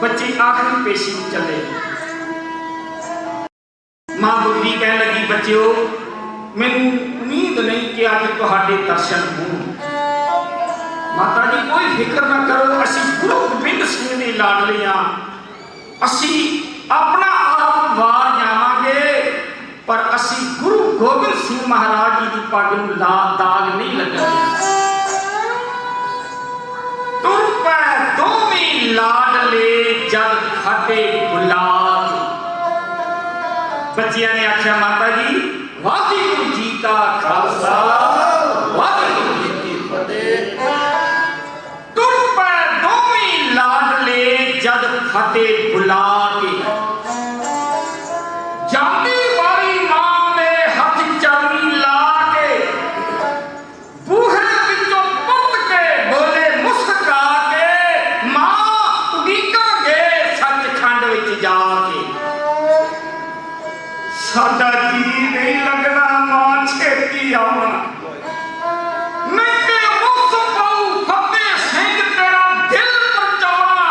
बच्चे आखिरी पेशी में चले। मां गुजरी कह लगी बच्चों मैनू उम्मीद नहीं कि अज तुहाडे दर्शन हो। माता जी कोई फिक्र ना करो, असी गुरु गोबिंद सिंह दे लाडले हां। असी अपना आप वार जावांगे पर असी गुरु गोबिंद सिंह महाराज जी की पग नूं दाग नहीं लगेगा। तुर पै दोवें लाडले जग फटे गुलाब। बच्चियां ने आख्या माता जी वाहिगुरु जी का खालसा वाहिगुरु जी की फतेह। तुर पै दोवें लाडले जद फटे बुला के। जाती वारी मां ने हथ चरनी ला के। बूहे विचों पुट के बोले मुस्का के मां उड़ीकांगे सचखंड विच जाके। साडा जी नहीं लगना मां छेती आउणा नहीं ते मुख पाऊ फतेह सिंह तेरा दिल परचाउणा।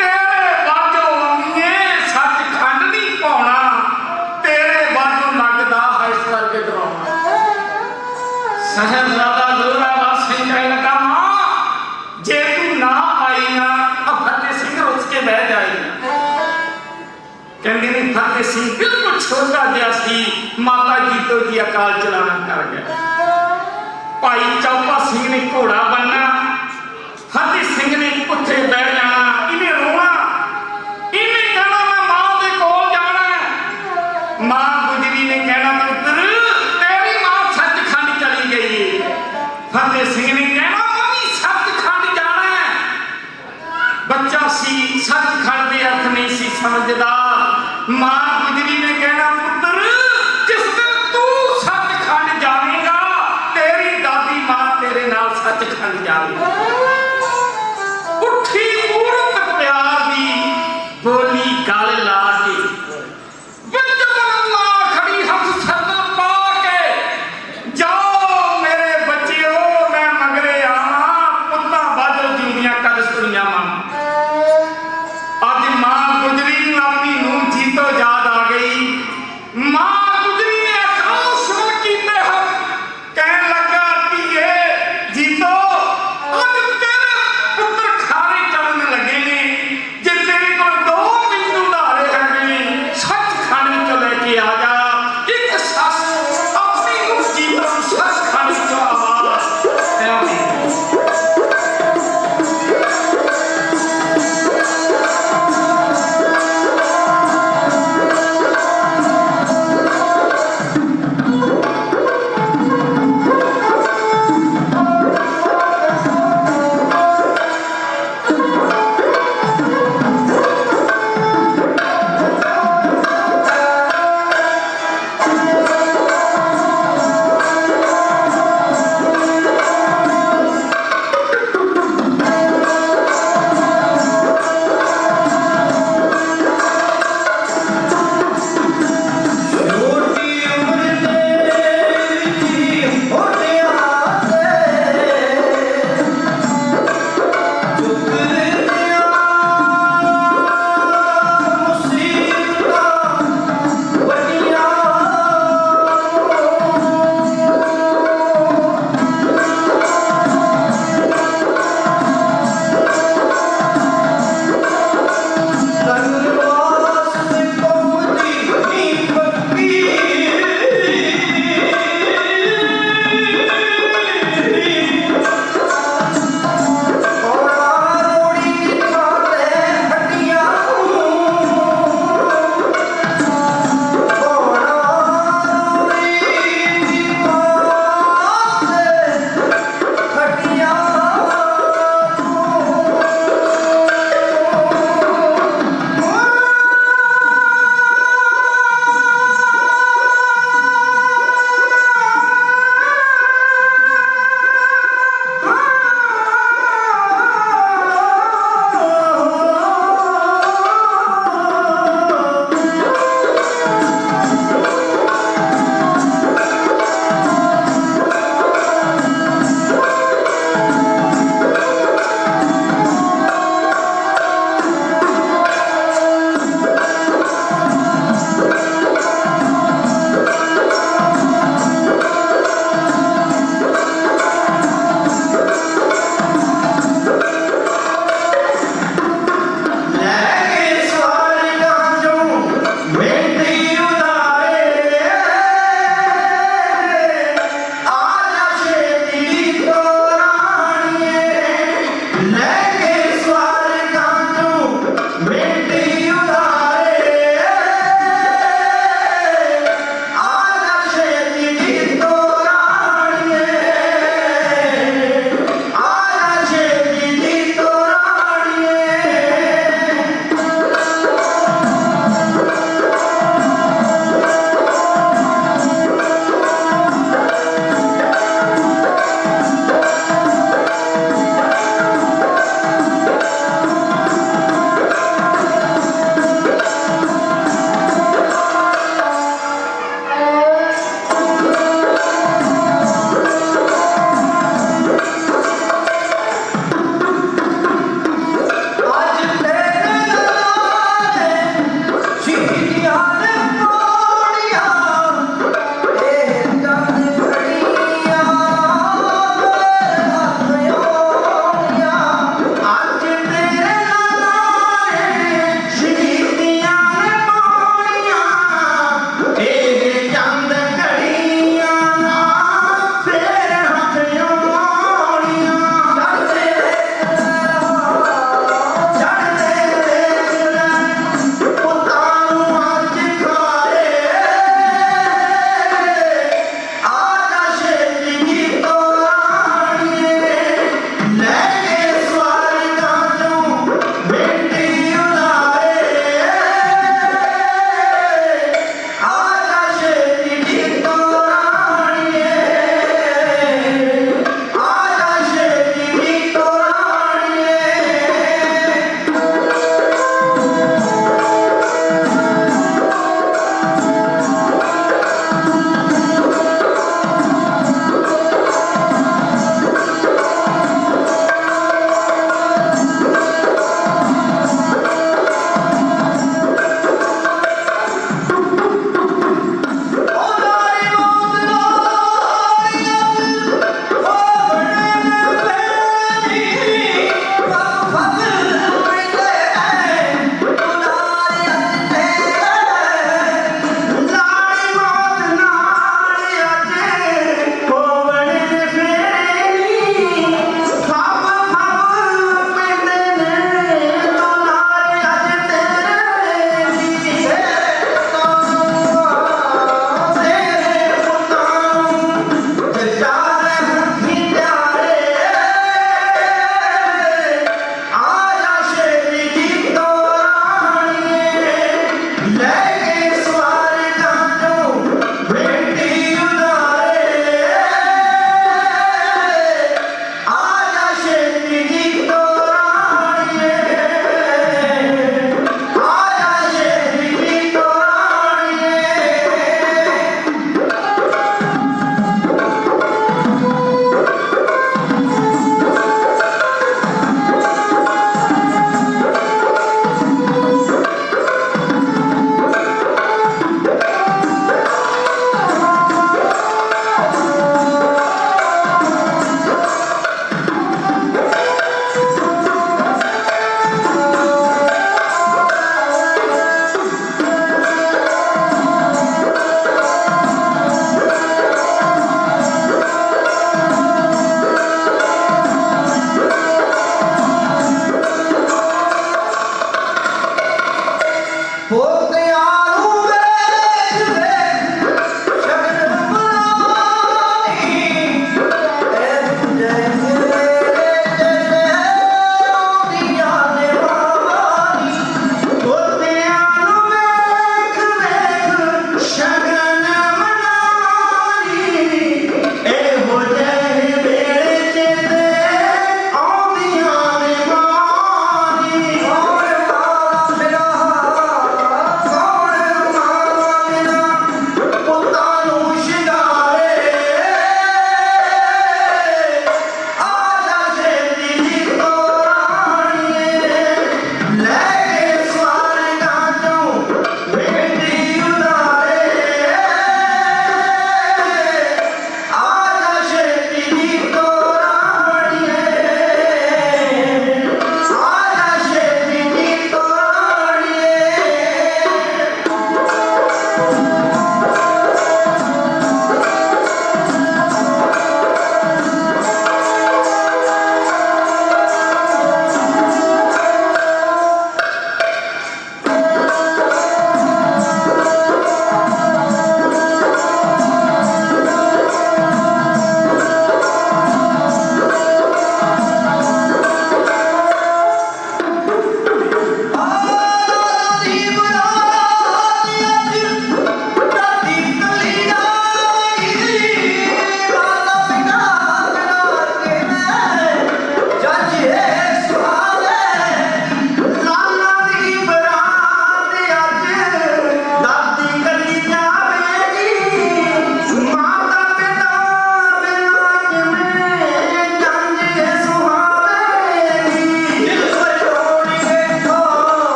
तेरे बाजो अमीए सचखंड नहीं पाउणा। तेरे बाजो लगदा है स्वर्ग डराउणा। साहिबजादा जोरावर सिंह कहने लगा मां जे तू ना आई ना फतेह सिंह रुस के बह जाएगा। कहते ने फतेह सिंह बिल्कुल छोटा जिहा सी। माता जी तो जी अकाल चलाना कर गया। भाई चौपा सिंह ने घोड़ा बनना, फतेह सिंह ने उत्थे बैठ जाना। इन्हें रोना, इन्हें कहना मैं मां के कोल जाना। मां गुजरी ने कहना पुत्र तेरी मां सचखंड चली गई। फतेह सिंह ने कहना मैं सचखंड जाना। बच्चा सी सचखंड के अर्थ नहीं सी समझदा। मां गुजरी ने कहना पुत्र जिस दिन तू सचखंड जाएगा तेरी दादी मां तेरे नाल सचखंड जाएगी। उठी मूर्त प्यार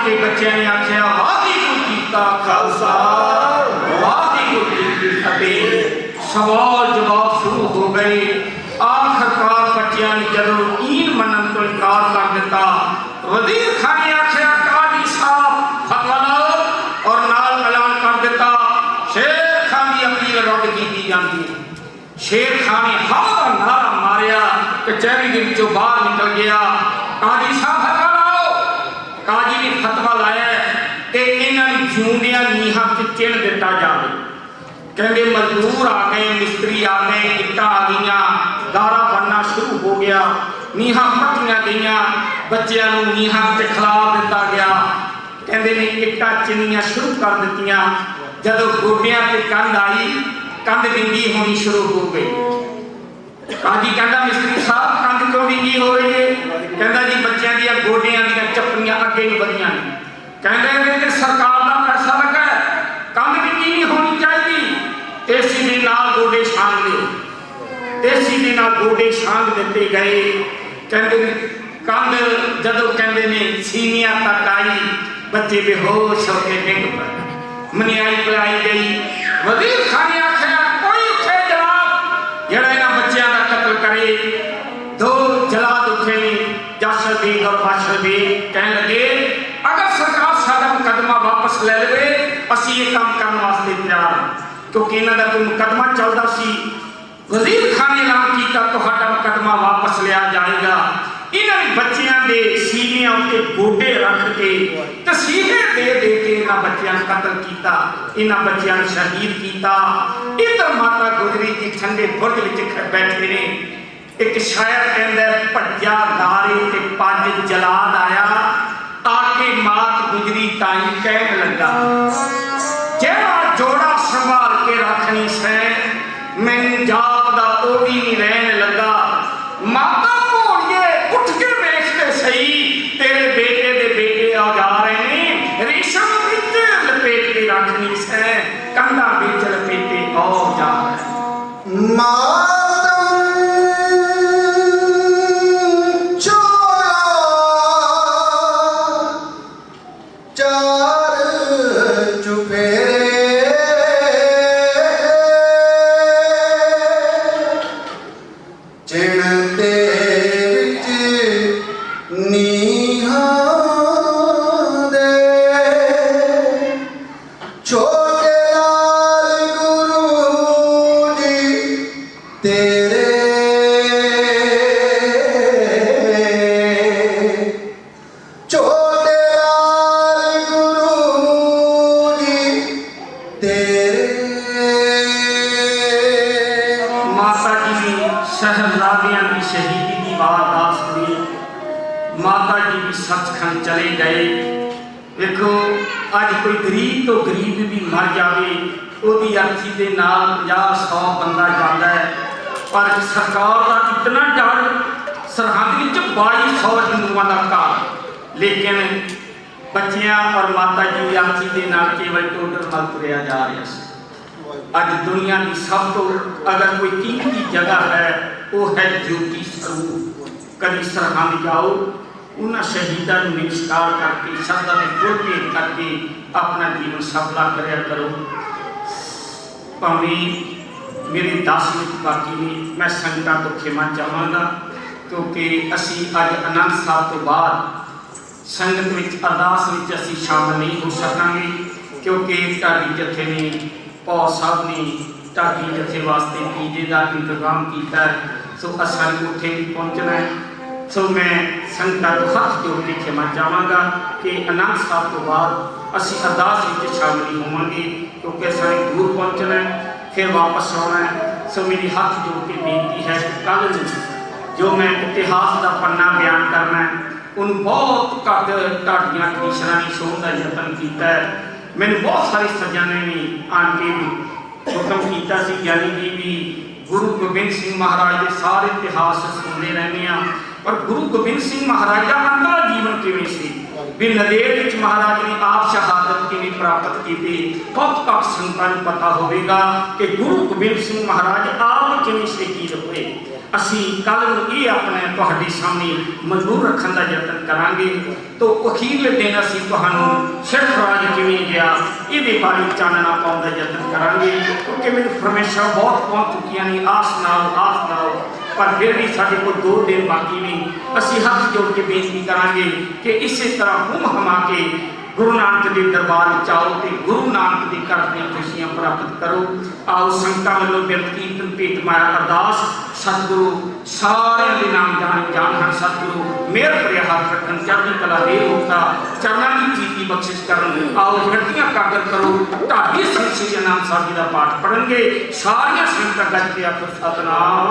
के बच्चों ने आख्या वाहिगुरू जी का खालसा वाहिगुरू जी की फतेह। सवाल जवाब शुरू हो गए। आखिरकार बच्चों ने जदों ईन मनन तो इनकार कर दिता, वजीर खान ने आख्या काजी साहब फतवा लो और नाल ऐलान कर दिता शेर खान की अपील रद्द की जाती है। शेर खान ने हाँ का नारा मारिया, कचहरी के विचों बाहर निकल गया। काजी साहब फतवा लाओ। काजी ने फतवा लाया कि इन्होंने जिउंदिया नीहां च चिण दिता जाए। कहते मजदूर आ गए, मिस्त्री आ गए, इट्टां आ गईयां, गारा बनना शुरू हो गया, नीहां पट्टियां गईयां, बच्चों को नीहां च खिला दिता गया। कहते ने इट्टां चिनियां शुरू कर दित्तियां। जदों गोडियां ते कंध आई, कंध विंगी होनी शुरू हो गई। काजी कहता मिस्त्री साहब कंध क्यों विंगी हो रही है? कहता जी बच्चों दी गोडियां दी चप्पलियां अगे नहीं बढ़िया ने। कहते सरकार का पैसा लगा है, कंध विंगी नहीं होनी चाहिए, तेसी दे नाल गोडे छांग दो। तेसी दे नाल गोडे छांग दिते गए। कहते कंध जदों कहते ने सीनिया तक आई, बच्चे बेहोश होकर डिग पए। मनियाई पिलाई गई। वजीर खान ने आख्या कोई उठे जनाब जेड़ा इन्हां बच्चों का कत्ल करे। दो जलाद उठे ने, जाशर बेग और बाशर बेग। कहने लगे अगर सरकार साडा मुकदमा वापस ले ले असीं ये काम करने वास्ते तैयार, क्योंकि इन्हां दा कोई मुकदमा चलदा सी। वजीर खान ने ऐलान किया तुहाडा मुकदमा वापस लिया जाएगा। इन्हां बच्चों के सीने उत्ते गोडे रख के तसीहे दे के इन्हां बच्चों ने कत्ल किया, इन्हां बच्चों ने शहीद किया। इधर माता गुजरी जी ठंडे बुर्ज विच बैठे ने। एक शायर कहंदा भज्जा दारे ते पज जलाद आया, आके मात गुजरी ताई कहन लगा जेड़ा जोड़ा संभाल के रखनी सै, मैनू जापदा ओ भी नहीं रहन लगा। माता उठ के वेखते सही तेरे बेटे दे बेटे आ जा रहे ने, रेशम विच लपेट के रखनी सै, कंधा विच लपेटे आ जा रहे। मातम चोरा चार चुफेरे, चिणते माता जी भी सचखंड चले गए। देखो अज कोई गरीब तो गरीब भी मर जाए, ओदी अर्थी के नाल 50-100 बंदा जाता है, पर सरकार का इतना डर। सरहद 2200 हिंदुओं का घर, लेकिन बच्चियां और माता जी की अर्थी के नाल केवल टोटल मल तुरया जा रहा है। अज दुनिया की सब तो अगर कोई कीमती जगह है वो है ज्योति स्वरूप। कभी सरहद जाओ, उन्होंने शहीदों को नमस्कार करके श्रद्धा के फुल भेंट करके अपना जीवन सफला करया करो। भावें मेरे 10 मिनट बाकी ने, मैं संगतां तो खेमा चाहांगा क्योंकि असी अज आनंद साहब तो बाद संगत में अरदास में असी शामिल नहीं हो सकांगे, क्योंकि ढाडी जथे ने पौ साहब ने ढाडी जथे वास्ते पीजे का इंतजाम किया। सो असां उत्थे भी पहुँचना है। सो मैं संगतां को हथ जोड़ के क्षमा चाहांगा कि आनंद साहब तो बाद असी अरदास में शामिल होवांगे, क्योंकि असां दूर पहुँचना है, फिर वापस आना है। सो मेरी हाथ जोड़ के बेनती है कि कल जो मैं इतिहास का पन्ना बयान करना है उन बहुत घट ढाडियां टीचर ने शोध का यतन किया है। मैंने बहुत सारे सज्जनों ने आन के हुक्म किया सी, ज्ञानी जी भी गुरु गोबिंद सिंह महाराज के सारे इतिहास सुनते रहने हैं, पर गुरु गोबिंद सिंह महाराज का अंतला जीवन किवें सी, भी नदेड़ महाराज ने आप शहादत किवें प्राप्त की थी। बहुत घट संगतां नूं पता होगा कि गुरु गोबिंद सिंह महाराज आप किवें शहीद हुए। ਅਸੀਂ ਕੱਲ੍ਹ ਨੂੰ ਇਹ ਆਪਣੇ ਤੁਹਾਡੇ ਸਾਹਮਣੇ ਮਜ਼ਬੂਰ ਰੱਖਣ ਦਾ ਯਤਨ ਕਰਾਂਗੇ। ਤੋਂ ਅਖੀਰਲੇ ਦਿਨ ਅਸੀਂ ਤੁਹਾਨੂੰ ਸਿਰਫਰਾਜ ਕਿਵੇਂ ਗਿਆ ਇਹਦੇ ਬਾਰੇ ਚਾਨਣਾ ਪਾਉਣ ਦਾ ਯਤਨ ਕਰਾਂਗੇ, ਕਿਉਂਕਿ ਮੈਨੂੰ ਫਰਮਾਇਸ਼ਾਂ ਬਹੁਤ ਪਹੁੰਚ ਚੁੱਕੀਆਂ ਨੇ, ਆਸ ਨਾਲ ਪਰ ਫਿਰ ਵੀ ਸਾਡੇ ਕੋਲ 2 ਦਿਨ ਬਾਕੀ ਨੇ। ਅਸੀਂ ਹੱਥ ਜੋੜ ਕੇ ਬੇਨਤੀ ਕਰਾਂਗੇ ਕਿ ਇਸੇ ਤਰ੍ਹਾਂ ਹੁੰਮ ਹਮਾ ਕੇ ਗੁਰੂ ਨਾਨਕ ਦੇ ਦਰਬਾਰ ਵਿੱਚ ਆਓ ਤੇ ਗੁਰੂ ਨਾਨਕ ਦੇ ਘਰ ਦੀਆਂ ਖੁਸ਼ੀਆਂ ਪ੍ਰਾਪਤ ਕਰੋ। ਆਓ ਸੰਗਤਾਂ ਵੱਲੋਂ ਬਿਰਤ ਕੀਰਤਨ ਭੇਟ ਮਾਇਆ ਅਰਦਾਸ। ਸਤਿਗੁਰੂ ਸਾਰਿਆਂ ਦੇ ਨਾਮ ਜਾਣ ਹਨ। ਸਤਿਗੁਰੂ ਮਿਹਰ ਭਰਿਆ ਹੱਥ ਰੱਖਣ, ਚੜ੍ਹਦੀ ਕਲਾ ਦੇ ਰੂਪਤਾ ਚਰਨਾਂ ਦੀ ਜੀਤੀ ਬਖਸ਼ਿਸ਼ ਕਰਨ। ਆਓ ਫਿਰਤੀਆਂ ਕਾਗਰ ਕਰੋ। ਢਾਡੀ ਸਿੰਘ ਸ੍ਰੀ ਅਨੰਦ ਸਾਹਿਬ ਜੀ ਦਾ ਪਾਠ ਪੜ੍ਹਨਗੇ। ਸਾਰੀਆਂ ਸੰਗਤਾਂ ਗੱਜ ਕੇ ਆਖੋ ਸਤਿਨਾਮ।